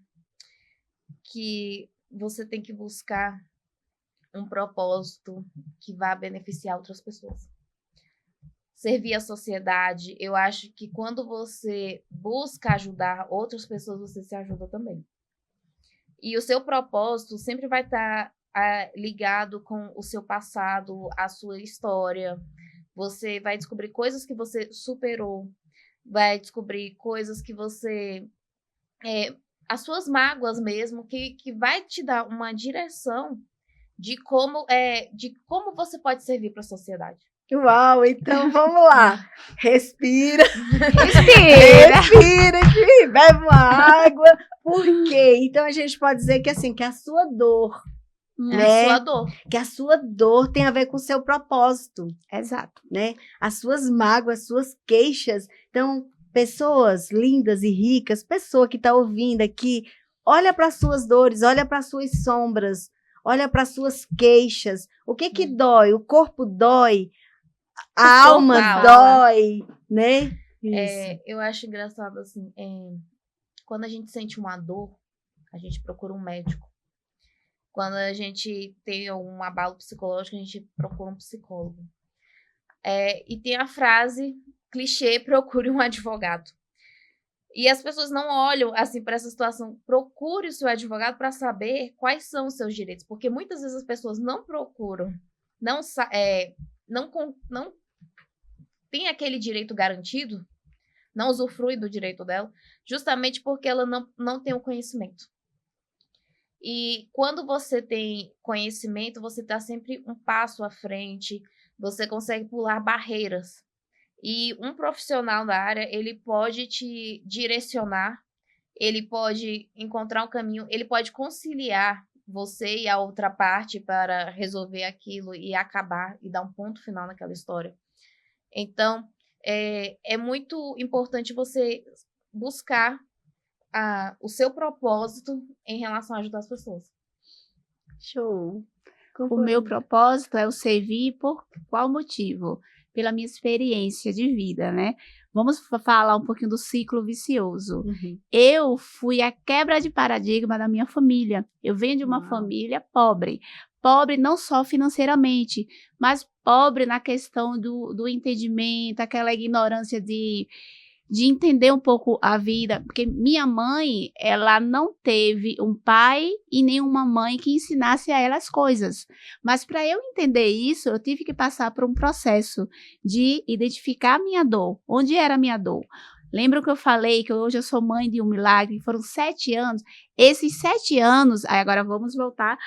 [SPEAKER 2] que você tem que buscar um propósito que vá beneficiar outras pessoas. Servir a sociedade. Eu acho que quando você busca ajudar outras pessoas, você se ajuda também. E o seu propósito sempre vai estar ligado com o seu passado, a sua história. Você vai descobrir coisas que você superou, vai descobrir coisas que você... as suas mágoas mesmo, que vai te dar uma direção de como você pode servir para a sociedade.
[SPEAKER 1] Uau, então vamos lá. Respira.
[SPEAKER 3] Respira.
[SPEAKER 1] Respira, bebe uma água. Por quê? Então a gente pode dizer que assim, que a sua dor, né?
[SPEAKER 2] A sua dor.
[SPEAKER 1] Que a sua dor tem a ver com o seu propósito.
[SPEAKER 3] Exato.
[SPEAKER 1] Né? As suas mágoas, as suas queixas. Então, pessoas lindas e ricas, pessoa que está ouvindo aqui, olha para as suas dores, olha para as suas sombras, olha para as suas queixas. O que dói? O corpo dói, a alma dói, né?
[SPEAKER 2] Eu acho engraçado assim, quando a gente sente uma dor, a gente procura um médico. Quando a gente tem um abalo psicológico, a gente procura um psicólogo. E tem a frase clichê: procure um advogado. E as pessoas não olham assim para essa situação. Procure o seu advogado para saber quais são os seus direitos, porque muitas vezes as pessoas não procuram, não tem aquele direito garantido, não usufrui do direito dela, justamente porque ela não tem o conhecimento. E quando você tem conhecimento, você está sempre um passo à frente, você consegue pular barreiras. E um profissional da área, ele pode te direcionar, ele pode encontrar um caminho, ele pode conciliar você e a outra parte para resolver aquilo e acabar e dar um ponto final naquela história. Então, é muito importante você buscar o seu propósito em relação a ajudar as pessoas.
[SPEAKER 1] Show.
[SPEAKER 3] O meu propósito é o servir por qual motivo? Pela minha experiência de vida, né? Vamos falar um pouquinho do ciclo vicioso.
[SPEAKER 1] Uhum.
[SPEAKER 3] Eu fui a quebra de paradigma da minha família. Eu venho de uma
[SPEAKER 1] Uau.
[SPEAKER 3] família pobre. Pobre não só financeiramente, mas pobre na questão do entendimento, aquela ignorância de entender um pouco a vida, porque minha mãe, ela não teve um pai e nenhuma mãe que ensinasse a ela as coisas. Mas para eu entender isso, eu tive que passar por um processo de identificar a minha dor. Onde era a minha dor? Lembra que eu falei que hoje eu sou mãe de um milagre? Foram 7 anos. Esses 7 anos, aí agora vamos voltar,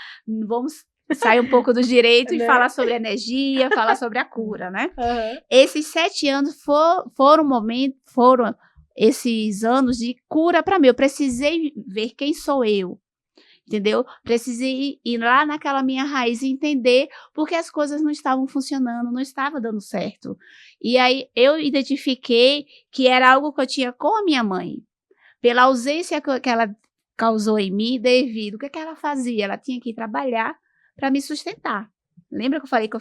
[SPEAKER 3] vamos sair um pouco do direito e
[SPEAKER 1] Né?
[SPEAKER 3] falar sobre energia, falar sobre a cura, né?
[SPEAKER 1] Uhum.
[SPEAKER 3] Esses 7 anos foram esses anos de cura para mim. Eu precisei ver quem sou eu, entendeu? Precisei ir lá naquela minha raiz e entender porque as coisas não estavam funcionando, não estava dando certo. E aí eu identifiquei que era algo que eu tinha com a minha mãe, pela ausência que ela causou em mim, devido. O que ela fazia? Ela tinha que ir trabalhar para me sustentar. Lembra que eu falei que eu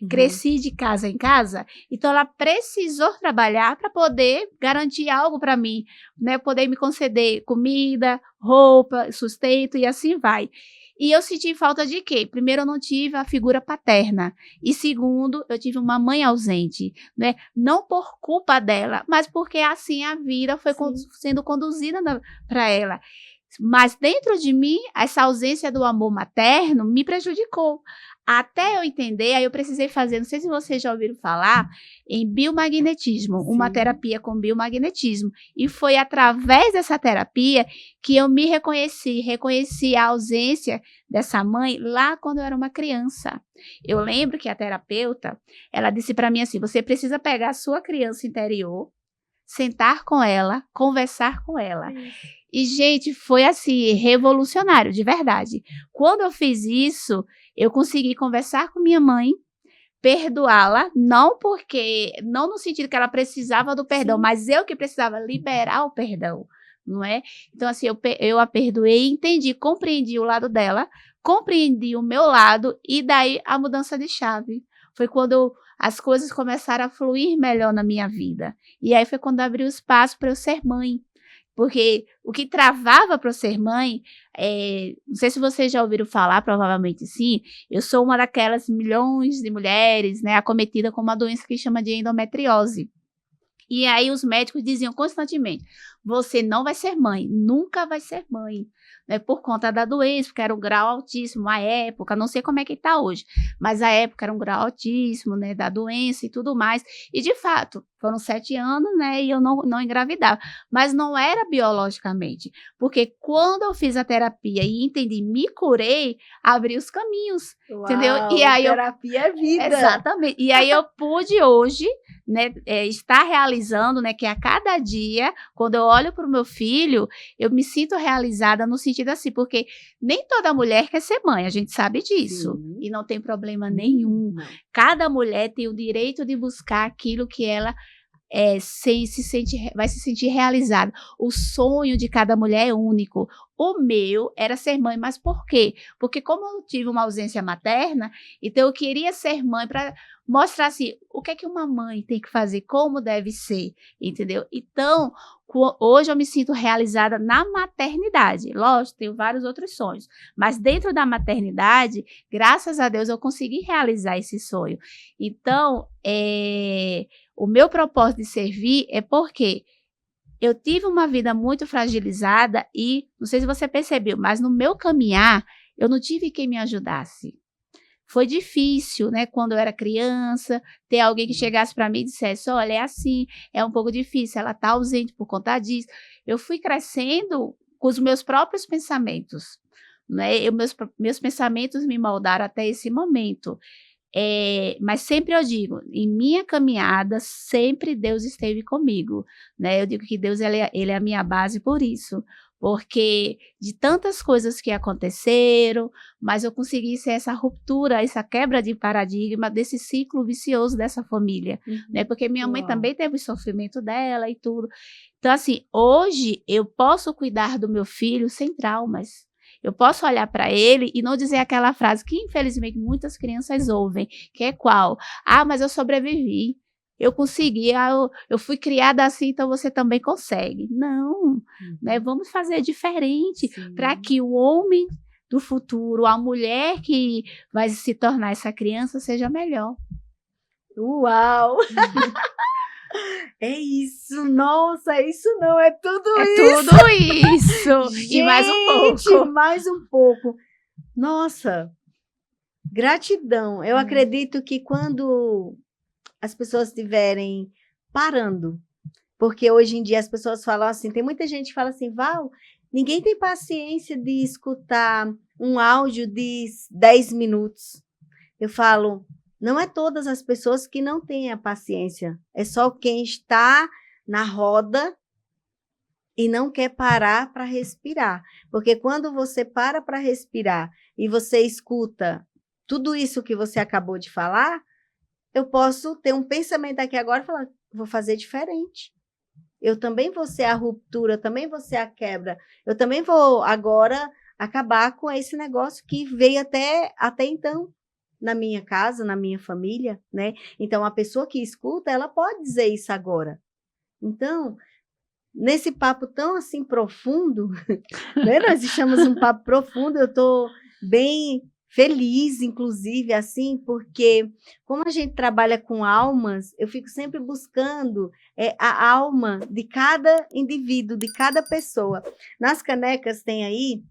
[SPEAKER 3] cresci de casa em casa? Então, ela precisou trabalhar para poder garantir algo para mim, né? Poder me conceder comida, roupa, sustento e assim vai. E eu senti falta de quê? Primeiro, eu não tive a figura paterna. E segundo, eu tive uma mãe ausente, né? Não por culpa dela, mas porque assim a vida foi sendo conduzida para ela. Mas dentro de mim, essa ausência do amor materno me prejudicou. Até eu entender, aí eu precisei fazer, não sei se vocês já ouviram falar, em biomagnetismo, uma terapia com biomagnetismo. E foi através dessa terapia que eu me reconheci a ausência dessa mãe lá quando eu era uma criança. Eu lembro que a terapeuta, ela disse para mim assim, você precisa pegar a sua criança interior, sentar com ela, conversar com ela. E, gente, foi assim, revolucionário, de verdade. Quando eu fiz isso, eu consegui conversar com minha mãe, perdoá-la, não no sentido que ela precisava do perdão, mas eu que precisava liberar o perdão, não é? Então, assim, eu a perdoei, entendi, compreendi o lado dela, compreendi o meu lado, e daí a mudança de chave. Foi quando as coisas começaram a fluir melhor na minha vida. E aí foi quando abriu espaço para eu ser mãe. Porque o que travava para eu ser mãe, não sei se vocês já ouviram falar, provavelmente sim, eu sou uma daquelas milhões de mulheres, né, acometida com uma doença que chama de endometriose. E aí os médicos diziam constantemente, você não vai ser mãe, nunca vai ser mãe, né, por conta da doença, porque era um grau altíssimo à época, não sei como é que está hoje, mas à época era um grau altíssimo, né, da doença e tudo mais, e de fato, foram 7 anos, né, e eu não engravidava, mas não era biologicamente, porque quando eu fiz a terapia e entendi, me curei, abri os caminhos,
[SPEAKER 1] Uau,
[SPEAKER 3] entendeu? E aí
[SPEAKER 1] terapia é vida.
[SPEAKER 3] Exatamente, e aí eu pude hoje, né, estar realizando, né, que a cada dia, quando eu olho para o meu filho, eu me sinto realizada no sentido assim, porque nem toda mulher quer ser mãe, a gente sabe disso, e não tem problema nenhum.
[SPEAKER 1] Não.
[SPEAKER 3] Cada mulher tem o direito de buscar aquilo que ela vai se sentir realizada. O sonho de cada mulher é único. O meu era ser mãe, mas por quê? Porque como eu tive uma ausência materna, então eu queria ser mãe para mostrar assim, o que é que uma mãe tem que fazer, como deve ser, entendeu? Então, hoje eu me sinto realizada na maternidade. Lógico, tenho vários outros sonhos, mas dentro da maternidade, graças a Deus, eu consegui realizar esse sonho. Então, o meu propósito de servir é porque eu tive uma vida muito fragilizada e, não sei se você percebeu, mas no meu caminhar, eu não tive quem me ajudasse. Foi difícil, né, quando eu era criança, ter alguém que chegasse para mim e dissesse, olha, é assim, é um pouco difícil, ela está ausente por conta disso. Eu fui crescendo com os meus próprios pensamentos, né, meus pensamentos me moldaram até esse momento. Mas sempre eu digo, em minha caminhada, sempre Deus esteve comigo, né? Eu digo que Deus ele é a minha base por isso, porque de tantas coisas que aconteceram, mas eu consegui ser essa ruptura, essa quebra de paradigma desse ciclo vicioso dessa família, né? Porque minha mãe também teve o sofrimento dela e tudo. Então, assim, hoje eu posso cuidar do meu filho sem traumas. Eu posso olhar para ele e não dizer aquela frase que, infelizmente, muitas crianças ouvem, que é qual? Ah, mas eu sobrevivi. Eu consegui, eu fui criada assim, então você também consegue. Não, né? Vamos fazer diferente para que o homem do futuro, a mulher que vai se tornar essa criança, seja melhor.
[SPEAKER 1] Uau! É isso, nossa, isso não é tudo isso.
[SPEAKER 3] É tudo isso.
[SPEAKER 1] Gente,
[SPEAKER 3] e mais um pouco.
[SPEAKER 1] Mais um pouco. Nossa, gratidão. Eu acredito que quando as pessoas estiverem parando, porque hoje em dia as pessoas falam assim, tem muita gente que fala assim, Val, ninguém tem paciência de escutar um áudio de 10 minutos. Eu falo, não é todas as pessoas que não têm a paciência, é só quem está na roda e não quer parar para respirar. Porque quando você para respirar e você escuta tudo isso que você acabou de falar, eu posso ter um pensamento aqui agora e falar, vou fazer diferente. Eu também vou ser a ruptura, eu também vou ser a quebra. Eu também vou agora acabar com esse negócio que veio até então na minha casa, na minha família, né? Então, a pessoa que escuta, ela pode dizer isso agora. Então, nesse papo tão assim profundo, né? Nós chamamos um papo profundo, eu estou bem feliz, inclusive, assim, porque como a gente trabalha com almas, eu fico sempre buscando a alma de cada indivíduo, de cada pessoa. Nas canecas tem aí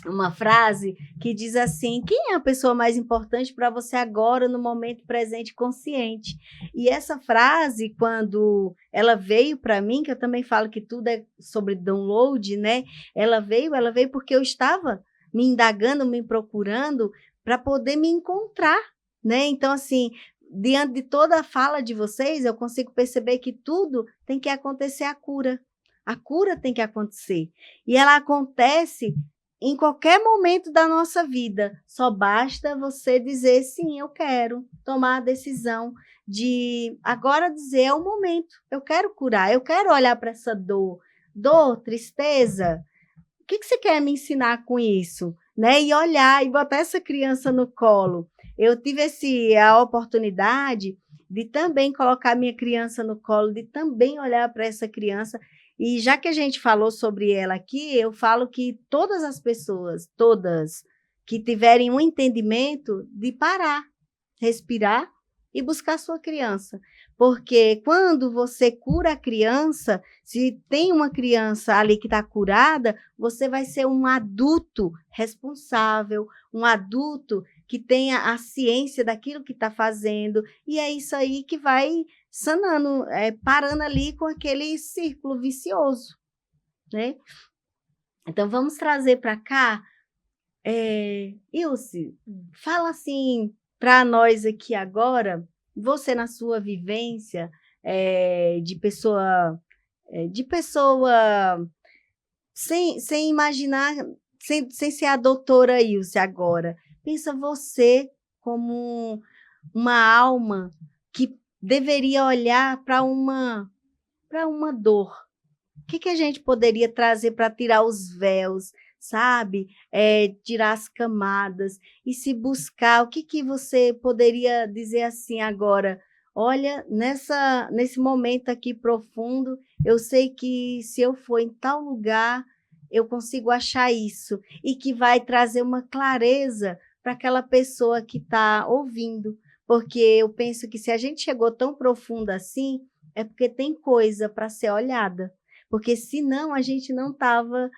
[SPEAKER 1] uma frase que diz assim, quem é a pessoa mais importante para você agora, no momento presente consciente? E essa frase, quando ela veio para mim, que eu também falo que tudo é sobre download, né? Ela veio porque eu estava me indagando, me procurando para poder me encontrar, né? Então, assim, diante de toda a fala de vocês, eu consigo perceber que tudo tem que acontecer a cura. A cura tem que acontecer. E ela acontece em qualquer momento da nossa vida. Só basta você dizer, sim, eu quero tomar a decisão de agora dizer, é o momento, eu quero curar, eu quero olhar para essa dor, tristeza. O que você quer me ensinar com isso? Né? E olhar e botar essa criança no colo. Eu tive a oportunidade de também colocar minha criança no colo, de também olhar para essa criança. E já que a gente falou sobre ela aqui, eu falo que todas as pessoas, todas, que tiverem um entendimento de parar, respirar e buscar sua criança. Porque quando você cura a criança, se tem uma criança ali que está curada, você vai ser um adulto responsável, um adulto que tenha a ciência daquilo que está fazendo, e é isso aí que vai sanando, parando ali com aquele círculo vicioso, né? Então, vamos trazer para cá, Ilse, fala assim para nós aqui agora, você na sua vivência de pessoa sem imaginar, sem ser a doutora Ilse agora, pensa você como uma alma que deveria olhar para uma dor. O que a gente poderia trazer para tirar os véus, sabe? Tirar as camadas e se buscar. O que você poderia dizer assim agora? Olha, nesse momento aqui profundo, eu sei que se eu for em tal lugar, eu consigo achar isso. E que vai trazer uma clareza para aquela pessoa que está ouvindo. Porque eu penso que se a gente chegou tão profundo assim, é porque tem coisa para ser olhada. Porque senão a gente não estava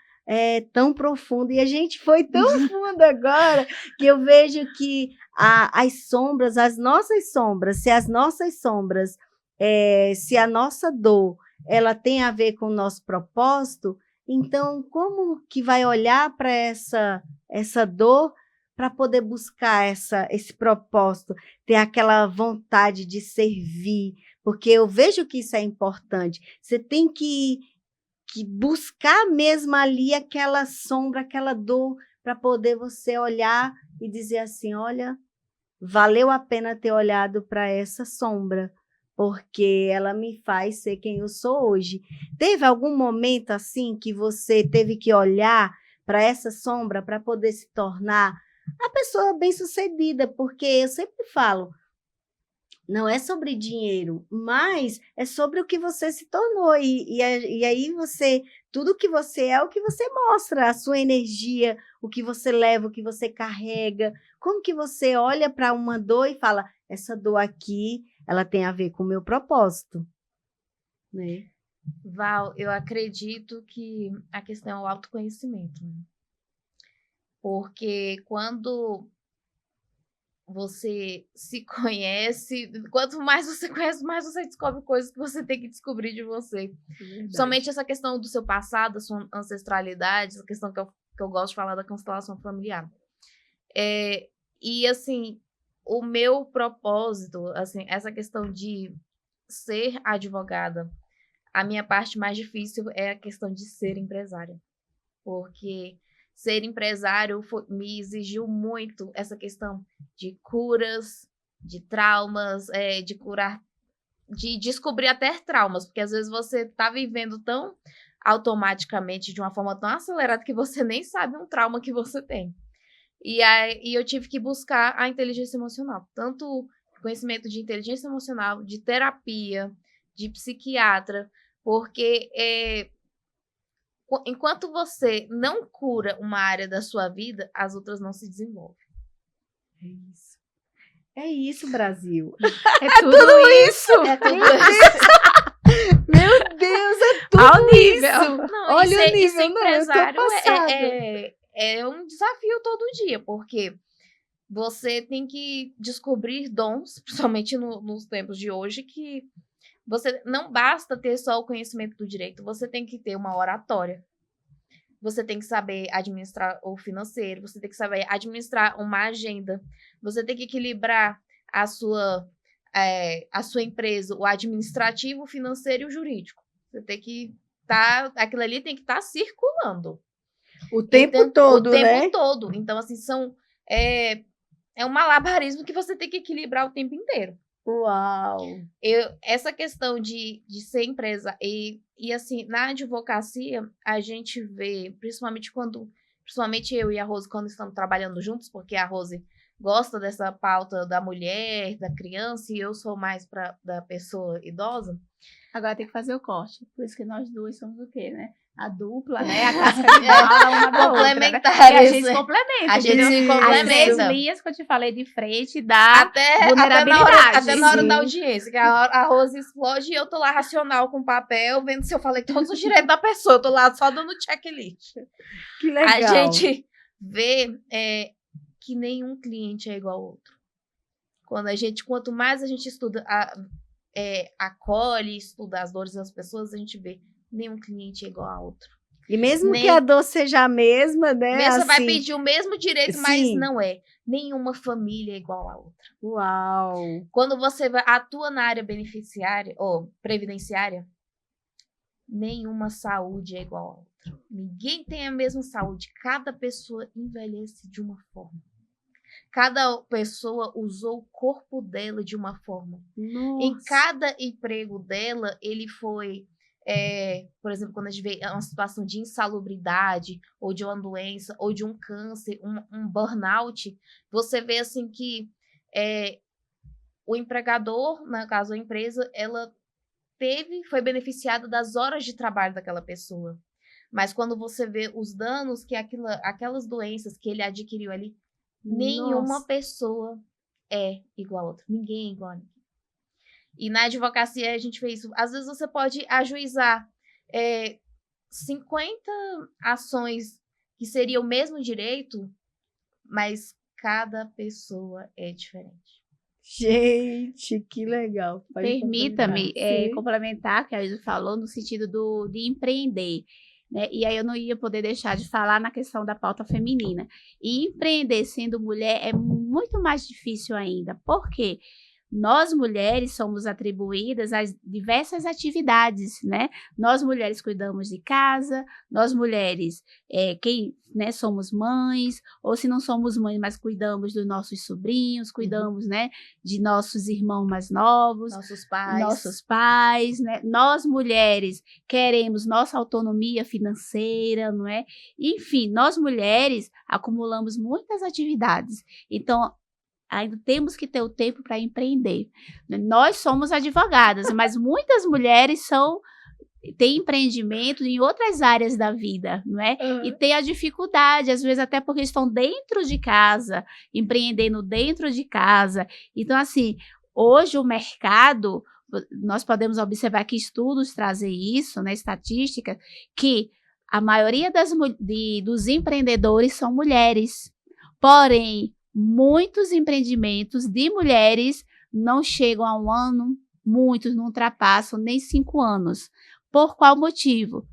[SPEAKER 1] tão profundo. E a gente foi tão fundo agora que eu vejo que as sombras, as nossas sombras, se as nossas sombras, se a nossa dor, ela tem a ver com o nosso propósito, então como que vai olhar para essa dor para poder buscar esse propósito, ter aquela vontade de servir, porque eu vejo que isso é importante. Você tem que buscar mesmo ali aquela sombra, aquela dor, para poder você olhar e dizer assim, olha, valeu a pena ter olhado para essa sombra, porque ela me faz ser quem eu sou hoje. Teve algum momento assim que você teve que olhar para essa sombra para poder se tornar a pessoa bem-sucedida? Porque eu sempre falo, não é sobre dinheiro, mas é sobre o que você se tornou. E aí você, tudo que você é o que você mostra, a sua energia, o que você leva, o que você carrega. Como que você olha para uma dor e fala, essa dor aqui, ela tem a ver com o meu propósito, né?
[SPEAKER 2] Val, eu acredito que a questão é o autoconhecimento, né? Porque quando você se conhece, quanto mais você conhece, mais você descobre coisas que você tem que descobrir de você.
[SPEAKER 1] Verdade.
[SPEAKER 2] Somente essa questão do seu passado, da sua ancestralidade, essa questão que eu gosto de falar da constelação familiar. E, assim, o meu propósito, assim, essa questão de ser advogada, a minha parte mais difícil é a questão de ser empresária. Porque ser empresário me exigiu muito essa questão de curas, de traumas, de curar, de descobrir até traumas, porque às vezes você está vivendo tão automaticamente, de uma forma tão acelerada, que você nem sabe um trauma que você tem. E aí eu tive que buscar a inteligência emocional, tanto conhecimento de inteligência emocional, de terapia, de psiquiatra, porque enquanto você não cura uma área da sua vida, as outras não se desenvolvem.
[SPEAKER 1] É isso. É isso, Brasil.
[SPEAKER 3] É tudo isso.
[SPEAKER 2] É tudo isso.
[SPEAKER 1] Meu Deus, é tudo
[SPEAKER 3] Ao nível.
[SPEAKER 1] isso.
[SPEAKER 2] Não,
[SPEAKER 1] Olha
[SPEAKER 2] ser,
[SPEAKER 1] o nível,
[SPEAKER 2] ser
[SPEAKER 1] não, eu tô
[SPEAKER 2] empresário
[SPEAKER 1] passada.
[SPEAKER 2] é um desafio todo dia, porque você tem que descobrir dons, principalmente nos tempos de hoje, que você não basta ter só o conhecimento do direito, você tem que ter uma oratória. Você tem que saber administrar o financeiro, você tem que saber administrar uma agenda, você tem que equilibrar a sua empresa, o administrativo, o financeiro e o jurídico. Você tem que aquilo ali tem que estar circulando.
[SPEAKER 1] O tempo todo,
[SPEAKER 2] o tempo
[SPEAKER 1] né?
[SPEAKER 2] todo. Então, assim, é um malabarismo que você tem que equilibrar o tempo inteiro.
[SPEAKER 1] Uau!
[SPEAKER 2] Essa questão de ser empresa e assim, na advocacia, a gente vê, principalmente eu e a Rose, quando estamos trabalhando juntos, porque a Rose gosta dessa pauta da mulher, da criança, e eu sou mais da pessoa idosa.
[SPEAKER 3] Agora tem que fazer o corte. Por isso que nós duas somos o quê, né? A dupla, né? A casca de bala, uma da outra, né? E a gente se complementa.
[SPEAKER 2] A gente se complementa.
[SPEAKER 3] As três linhas que eu te falei de frente dá
[SPEAKER 2] até
[SPEAKER 3] vulnerabilidade.
[SPEAKER 2] na hora da audiência, que a Rose explode e eu tô lá racional com papel, vendo se eu falei todos os direitos da pessoa. Eu tô lá só dando checklist.
[SPEAKER 1] Que legal.
[SPEAKER 2] A gente vê que nenhum cliente é igual ao outro. Quanto mais a gente estuda, acolhe, estuda as dores das pessoas, a gente vê nenhum cliente é igual a outro.
[SPEAKER 1] E mesmo que a dor seja a mesma, né?
[SPEAKER 2] Mesmo
[SPEAKER 1] assim,
[SPEAKER 2] você vai pedir o mesmo direito,
[SPEAKER 1] sim.
[SPEAKER 2] mas não é. Nenhuma família é igual a outra.
[SPEAKER 1] Uau!
[SPEAKER 2] Quando você atua na área beneficiária ou previdenciária, nenhuma saúde é igual a outra. Ninguém tem a mesma saúde. Cada pessoa envelhece de uma forma. Cada pessoa usou o corpo dela de uma forma.
[SPEAKER 1] Nossa.
[SPEAKER 2] Em cada emprego dela, ele foi... por exemplo, quando a gente vê uma situação de insalubridade, ou de uma doença, ou de um câncer, um burnout, você vê assim que o empregador, no caso a empresa, ela foi beneficiada das horas de trabalho daquela pessoa. Mas quando você vê os danos que aquelas doenças que ele adquiriu ali, nenhuma pessoa é igual a outra. Ninguém é igual a ninguém. E na advocacia a gente vê isso. Às vezes você pode ajuizar 50 ações que seriam o mesmo direito, mas cada pessoa é diferente.
[SPEAKER 1] Gente, que legal.
[SPEAKER 3] Permita-me complementar o que a Isa falou no sentido de empreender. né? E aí eu não ia poder deixar de falar na questão da pauta feminina. E empreender sendo mulher é muito mais difícil ainda. Por quê? Nós mulheres somos atribuídas a diversas atividades, né? Nós mulheres cuidamos de casa, nós mulheres, né, somos mães, ou se não somos mães, mas cuidamos dos nossos sobrinhos, cuidamos, né, de nossos irmãos mais novos, nossos pais, né? Nós mulheres queremos nossa autonomia financeira, não é? Enfim, nós mulheres acumulamos muitas atividades. Então, ainda temos que ter o tempo para empreender. Nós somos advogadas, mas muitas mulheres têm empreendimento em outras áreas da vida, não é? E têm a dificuldade, às vezes até porque estão dentro de casa, empreendendo dentro de casa. Então, assim, hoje o mercado, nós podemos observar que estudos trazem isso, né, estatística, que a maioria dos empreendedores são mulheres. Porém, muitos empreendimentos de mulheres não chegam a 1 ano, muitos não ultrapassam nem 5 anos. Por qual motivo?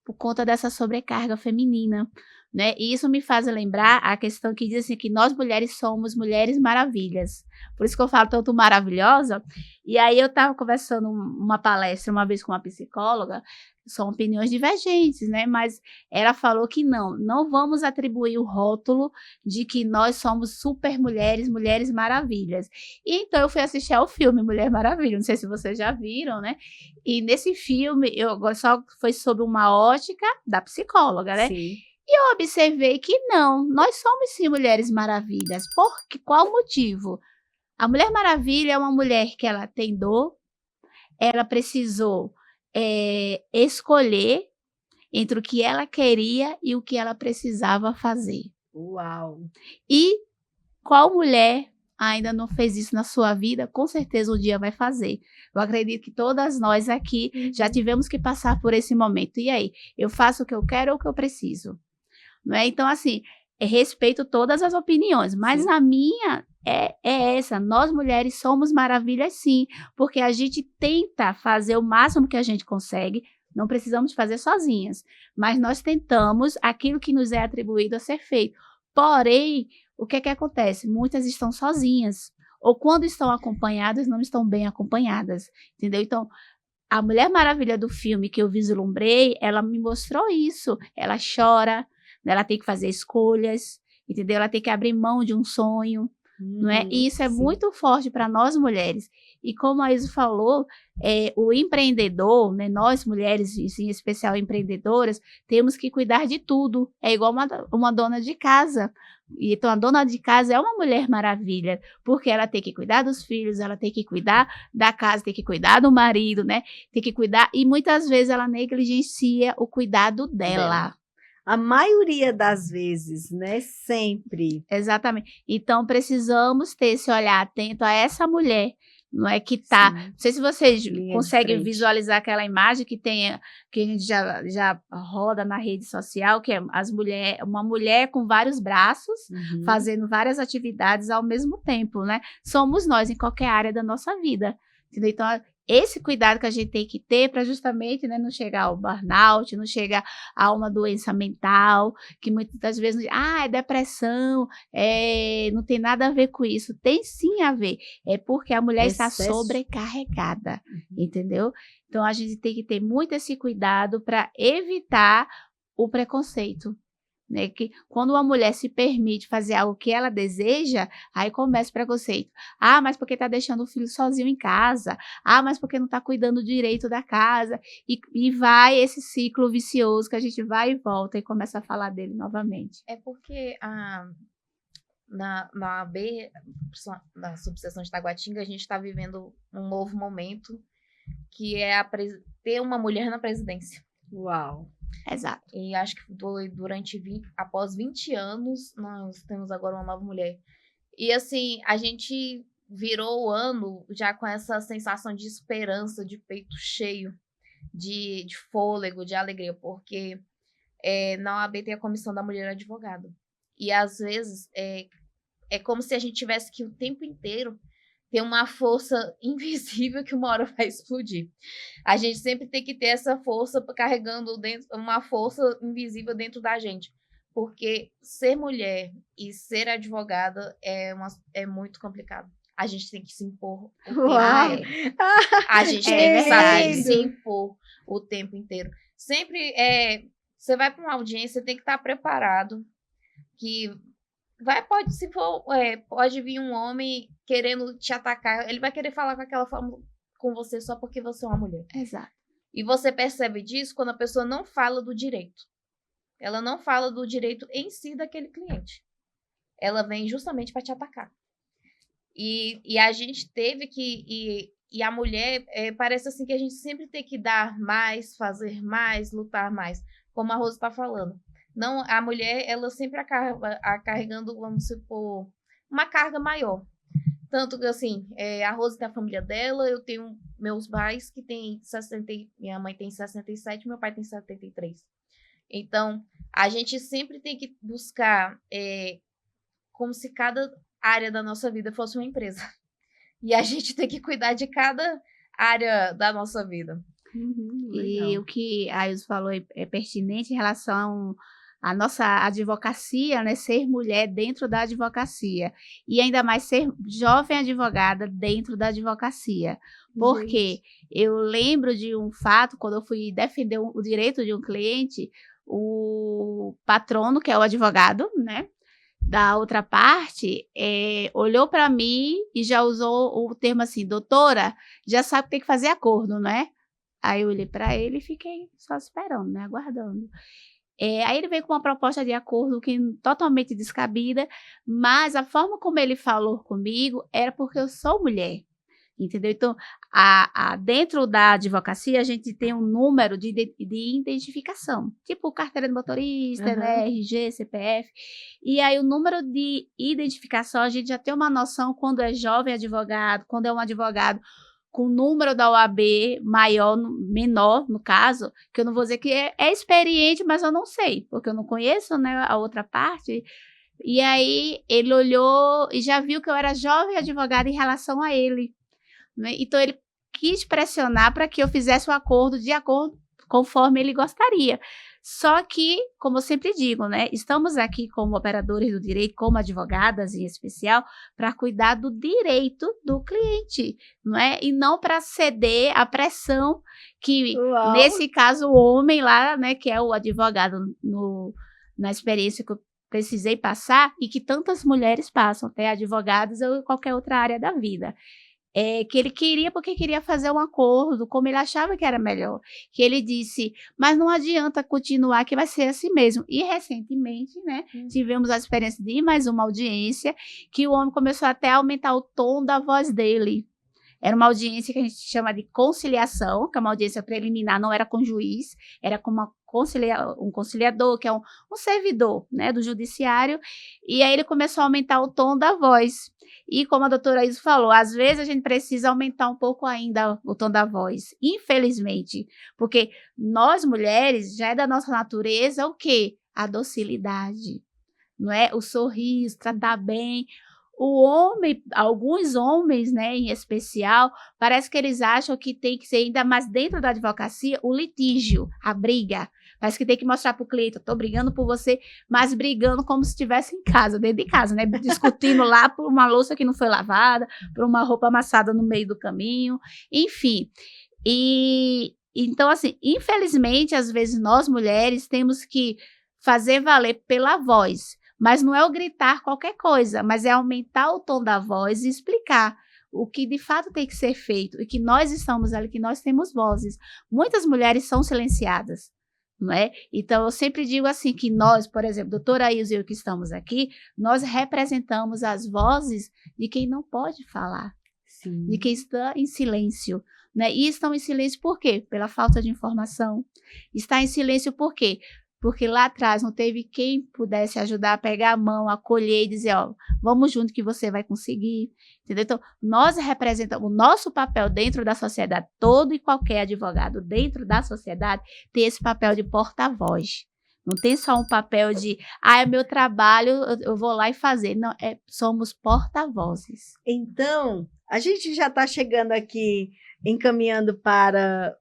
[SPEAKER 3] Por conta dessa sobrecarga feminina, né? E isso me faz lembrar a questão que diz assim, que nós mulheres somos mulheres maravilhas. Por isso que eu falo tanto maravilhosa. E aí eu estava conversando uma palestra uma vez com uma psicóloga, são opiniões divergentes, né? Mas ela falou que não vamos atribuir o rótulo de que nós somos super mulheres, mulheres maravilhas. E então eu fui assistir ao filme Mulher Maravilha, não sei se vocês já viram, né? E nesse filme, só foi sob uma ótica da psicóloga, né?
[SPEAKER 1] Sim.
[SPEAKER 3] E eu observei que nós somos sim mulheres maravilhas. Qual motivo? A Mulher Maravilha é uma mulher que ela tem dor, ela precisou escolher entre o que ela queria e o que ela precisava fazer.
[SPEAKER 1] Uau!
[SPEAKER 3] E qual mulher ainda não fez isso na sua vida? Com certeza um dia vai fazer. Eu acredito que todas nós aqui já tivemos que passar por esse momento. E aí, eu faço o que eu quero ou o que eu preciso? Não é? Então, assim, respeito todas as opiniões, mas
[SPEAKER 1] Sim.
[SPEAKER 3] a minha é essa. Nós mulheres somos maravilhas, sim, porque a gente tenta fazer o máximo que a gente consegue. Não precisamos fazer sozinhas, mas nós tentamos aquilo que nos é atribuído a ser feito. Porém, o que acontece? Muitas estão sozinhas, ou quando estão acompanhadas, não estão bem acompanhadas, entendeu? Então, a Mulher Maravilha do filme que eu vislumbrei, ela me mostrou isso. Ela chora, ela tem que fazer escolhas, entendeu? Ela tem que abrir mão de um sonho, não é? E isso é muito forte para nós mulheres. E como a Iso falou, o empreendedor, né, nós mulheres, em especial empreendedoras, temos que cuidar de tudo. É igual uma dona de casa. Então, a dona de casa é uma mulher maravilha, porque ela tem que cuidar dos filhos, ela tem que cuidar da casa, tem que cuidar do marido, né? Tem que cuidar, e muitas vezes ela negligencia o cuidado dela.
[SPEAKER 1] A maioria das vezes, né? Sempre.
[SPEAKER 3] Exatamente. Então, precisamos ter esse olhar atento a essa mulher, não é que tá...
[SPEAKER 1] Sim.
[SPEAKER 3] Não sei se vocês
[SPEAKER 1] Linha de
[SPEAKER 3] conseguem
[SPEAKER 1] frente.
[SPEAKER 3] visualizar aquela imagem que a gente já roda na rede social, que é uma mulher com vários braços, fazendo várias atividades ao mesmo tempo, né? Somos nós em qualquer área da nossa vida, entendeu? Então, esse cuidado que a gente tem que ter para justamente, né, não chegar ao burnout, não chegar a uma doença mental, que muitas vezes, é depressão, não tem nada a ver com isso. Tem sim a ver, é porque a mulher está sobrecarregada, entendeu? Então, a gente tem que ter muito esse cuidado para evitar o preconceito. Né, que quando uma mulher se permite fazer algo que ela deseja, aí começa o preconceito. Mas porque está deixando o filho sozinho em casa. Mas porque não está cuidando direito da casa. E vai esse ciclo vicioso que a gente vai e volta e começa a falar dele novamente.
[SPEAKER 2] É porque na AB, na subseção de Taguatinga, a gente está vivendo um novo momento, que é ter uma mulher na presidência.
[SPEAKER 1] Uau!
[SPEAKER 3] Exato.
[SPEAKER 2] E acho que foi após 20 anos, nós temos agora uma nova mulher. E assim, a gente virou o ano já com essa sensação de esperança, de peito cheio, de fôlego, de alegria, porque na OAB tem a Comissão da Mulher Advogada. E às vezes é como se a gente tivesse que o tempo inteiro tem uma força invisível que uma hora vai explodir. A gente sempre tem que ter essa força carregando dentro, uma força invisível dentro da gente. Porque ser mulher e ser advogada é muito complicado. A gente tem que se impor o tempo
[SPEAKER 1] Uau!
[SPEAKER 2] inteiro. A gente
[SPEAKER 3] É
[SPEAKER 2] tem que saber
[SPEAKER 3] verdade.
[SPEAKER 2] se impor o tempo inteiro. Sempre, você vai para uma audiência, tem que estar preparado. Que pode vir um homem querendo te atacar. Ele vai querer falar com aquela forma com você só porque você é uma mulher.
[SPEAKER 3] Exato.
[SPEAKER 2] E você percebe disso quando a pessoa não fala do direito. Ela não fala do direito em si daquele cliente. Ela vem justamente para te atacar. E a gente teve que... E a mulher, parece assim que a gente sempre tem que dar mais, fazer mais, lutar mais. Como a Rose está falando. Não, a mulher, ela sempre acaba carregando, vamos supor, uma carga maior. Tanto que, assim, a Rose tem a família dela, eu tenho meus pais que têm 60... Minha mãe tem 67, meu pai tem 73. Então, a gente sempre tem que buscar como se cada área da nossa vida fosse uma empresa. E a gente tem que cuidar de cada área da nossa vida.
[SPEAKER 3] E o que a Ilse falou é pertinente em relação à nossa advocacia, né? Ser mulher dentro da advocacia. E ainda mais ser jovem advogada dentro da advocacia. Porque eu lembro de um fato, quando eu fui defender o direito de um cliente, o patrono, que é o advogado, né? Da outra parte, olhou para mim e já usou o termo assim, doutora, já sabe que tem que fazer acordo, né? Aí eu olhei para ele e fiquei só esperando, né? Aguardando. Aí ele veio com uma proposta de acordo que totalmente descabida, mas a forma como ele falou comigo era porque eu sou mulher. Entendeu? Então, dentro da advocacia, a gente tem um número de identificação, tipo carteira de motorista, né, RG, CPF. E aí, o número de identificação, a gente já tem uma noção quando é jovem advogado, quando é um advogado com o número da OAB menor, no caso, que eu não vou dizer que é experiente, mas eu não sei, porque eu não conheço, né, a outra parte. E aí, ele olhou e já viu que eu era jovem advogada em relação a ele. Né? Então, ele quis pressionar para que eu fizesse o acordo de acordo conforme ele gostaria. Só que, como eu sempre digo, né, estamos aqui como operadores do direito, como advogadas em especial, para cuidar do direito do cliente, não é? E não para ceder à pressão que, nesse caso, o homem lá, né, que é o advogado na experiência que eu precisei passar e que tantas mulheres passam, até advogadas ou qualquer outra área da vida. Que ele queria porque queria fazer um acordo, como ele achava que era melhor. Que ele disse, mas não adianta continuar, que vai ser assim mesmo. E recentemente, né, tivemos a experiência de mais uma audiência, que o homem começou até a aumentar o tom da voz dele. Era uma audiência que a gente chama de conciliação, que é uma audiência preliminar, não era com juiz, era com um conciliador, que é um servidor, né, do judiciário, e aí ele começou a aumentar o tom da voz. E como a doutora Ilse falou, às vezes a gente precisa aumentar um pouco ainda o tom da voz, infelizmente, porque nós mulheres, já é da nossa natureza o quê? A docilidade, não é? O sorriso, tratar bem. O homem, alguns homens, né, em especial, parece que eles acham que tem que ser, ainda mais dentro da advocacia, o litígio, a briga. Parece que tem que mostrar para o cliente, eu estou brigando por você, mas brigando como se estivesse em casa, dentro de casa, né, discutindo lá por uma louça que não foi lavada, por uma roupa amassada no meio do caminho, enfim. Então, assim, infelizmente, às vezes nós mulheres temos que fazer valer pela voz. Mas não é o gritar qualquer coisa, mas é aumentar o tom da voz e explicar o que de fato tem que ser feito e que nós estamos ali, que nós temos vozes. Muitas mulheres são silenciadas, não é? Então, eu sempre digo assim que nós, por exemplo, doutora Ilse e eu que estamos aqui, nós representamos as vozes de quem não pode falar, de quem está em silêncio. Né? E estão em silêncio por quê? Pela falta de informação. Está em silêncio por quê? Porque lá atrás não teve quem pudesse ajudar a pegar a mão, acolher e dizer, ó, vamos junto que você vai conseguir, entendeu? Então, nós representamos, o nosso papel dentro da sociedade, todo e qualquer advogado dentro da sociedade tem esse papel de porta-voz. Não tem só um papel de, é meu trabalho, eu vou lá e fazer. Não, somos porta-vozes.
[SPEAKER 1] Então, a gente já está chegando aqui, encaminhando para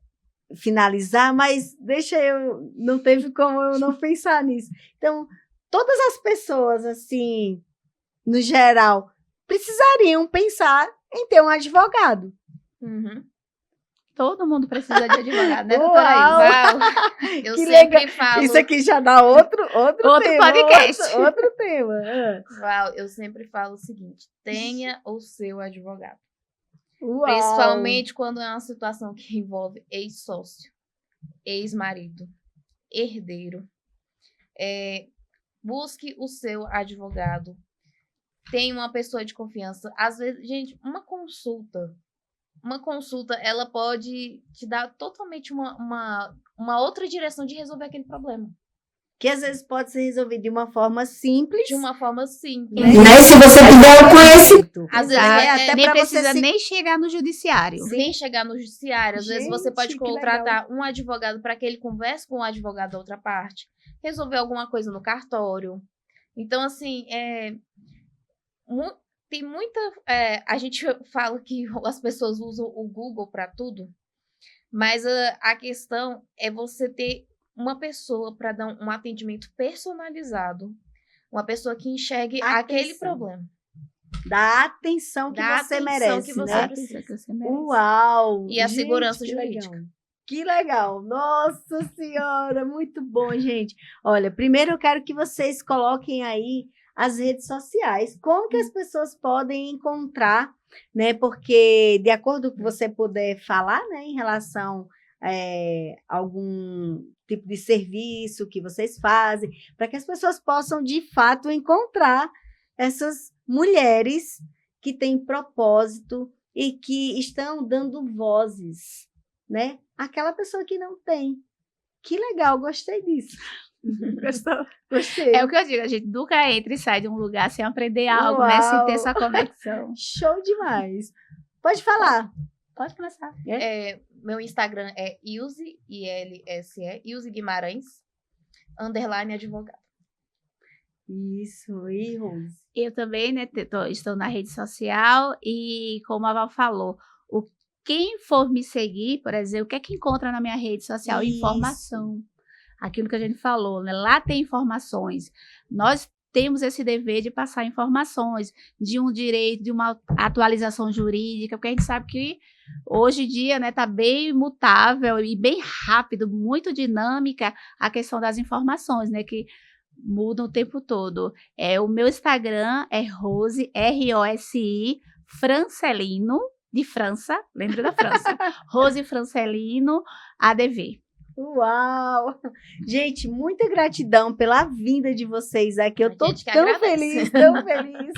[SPEAKER 1] finalizar, mas não teve como eu não pensar nisso. Então, todas as pessoas, assim, no geral, precisariam pensar em ter um advogado.
[SPEAKER 2] Uhum.
[SPEAKER 3] Todo mundo precisa de advogado, né,
[SPEAKER 1] Uau!
[SPEAKER 3] doutora Isa?
[SPEAKER 2] Eu
[SPEAKER 1] Que
[SPEAKER 2] sempre
[SPEAKER 1] legal.
[SPEAKER 2] falo.
[SPEAKER 1] Isso aqui já dá outro tema,
[SPEAKER 3] podcast.
[SPEAKER 1] Outro tema.
[SPEAKER 2] Val, eu sempre falo o seguinte: tenha o seu advogado.
[SPEAKER 1] Uau.
[SPEAKER 2] Principalmente quando é uma situação que envolve ex-sócio, ex-marido, herdeiro. Busque o seu advogado. Tenha uma pessoa de confiança. Às vezes, gente, uma consulta, ela pode te dar totalmente uma outra direção de resolver aquele problema.
[SPEAKER 1] Que às vezes pode ser resolvido de uma forma simples.
[SPEAKER 2] De uma forma simples.
[SPEAKER 1] Né?
[SPEAKER 4] Se você tiver o conhecimento.
[SPEAKER 2] Às vezes
[SPEAKER 1] até
[SPEAKER 3] nem
[SPEAKER 1] pra
[SPEAKER 3] precisa
[SPEAKER 1] você
[SPEAKER 3] nem chegar no judiciário.
[SPEAKER 2] sem chegar no judiciário. Às vezes você pode
[SPEAKER 1] Gente, que
[SPEAKER 2] contratar um advogado para que ele converse com o advogado da outra parte, resolver alguma coisa no cartório. Então, assim, tem muita... a gente fala que as pessoas usam o Google para tudo, mas a questão é você ter uma pessoa para dar um atendimento personalizado, uma pessoa que enxergue aquele problema.
[SPEAKER 1] Da atenção que
[SPEAKER 2] Da
[SPEAKER 1] você
[SPEAKER 2] atenção
[SPEAKER 1] merece,
[SPEAKER 2] que você
[SPEAKER 1] né?
[SPEAKER 2] precisa.
[SPEAKER 1] Uau!
[SPEAKER 2] E a
[SPEAKER 1] Gente,
[SPEAKER 2] segurança
[SPEAKER 1] que
[SPEAKER 2] jurídica.
[SPEAKER 1] legal. Que legal! Nossa Senhora, muito bom, gente. Olha, primeiro eu quero que vocês coloquem aí as redes sociais, como que as pessoas podem encontrar, né? Porque de acordo com o que você puder falar, né, em relação a algum tipo de serviço que vocês fazem, para que as pessoas possam de fato encontrar essas mulheres que têm propósito e que estão dando vozes, né? Aquela pessoa que não tem. Que legal, gostei disso. Gostei.
[SPEAKER 3] É o que eu digo, a gente nunca entra e sai de um lugar sem aprender algo, né? Sem ter essa conexão.
[SPEAKER 1] Show demais. Pode falar.
[SPEAKER 3] Pode começar.
[SPEAKER 2] Meu Instagram é Ilse, I-L-S-E, Ilse Guimarães, _ advogado.
[SPEAKER 1] Isso, e Rose?
[SPEAKER 3] Eu também, né, estou na rede social e, como a Val falou, quem for me seguir, por exemplo, o que é que encontra na minha rede social?
[SPEAKER 1] Isso.
[SPEAKER 3] Informação. Aquilo que a gente falou, né? Lá tem informações. Nós temos esse dever de passar informações de um direito, de uma atualização jurídica, porque a gente sabe que hoje em dia, né, tá bem mutável e bem rápido, muito dinâmica a questão das informações, né, que mudam o tempo todo. O meu Instagram é Rose, R-O-S-I, Francelino, de França, lembra da França? Rose Francelino, ADV.
[SPEAKER 1] Uau! Gente, muita gratidão pela vinda de vocês aqui. Eu tô tão
[SPEAKER 2] agradece.
[SPEAKER 1] feliz, tão feliz.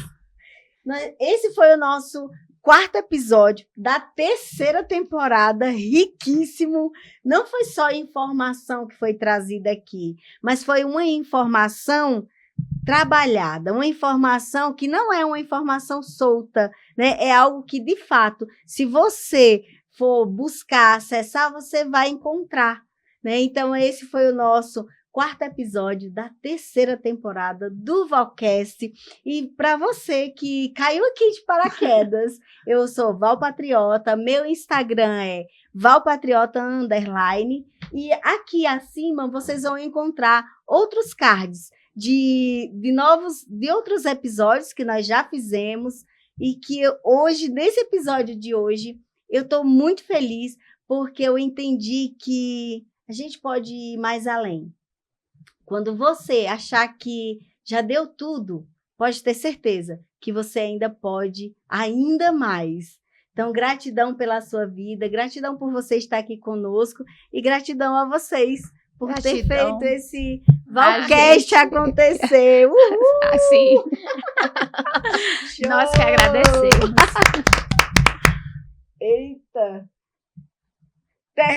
[SPEAKER 1] Esse foi o nosso 4º episódio da 3ª temporada, riquíssimo. Não foi só informação que foi trazida aqui, mas foi uma informação trabalhada, uma informação que não é uma informação solta, né? É algo que, de fato, se você for buscar, acessar, você vai encontrar, né? Então, esse foi o nosso 4º episódio da 3ª temporada do Valcast. E para você que caiu aqui de paraquedas, eu sou Val Patriota, meu Instagram é Valpatriota _ e aqui acima vocês vão encontrar outros cards de outros episódios que nós já fizemos e que hoje, nesse episódio de hoje, eu estou muito feliz porque eu entendi que a gente pode ir mais além. Quando você achar que já deu tudo, pode ter certeza que você ainda pode ainda mais. Então, gratidão pela sua vida, gratidão por você estar aqui conosco e gratidão a vocês por ter feito esse Valcast acontecer.
[SPEAKER 3] Assim. Nós que agradecemos.
[SPEAKER 1] Eita!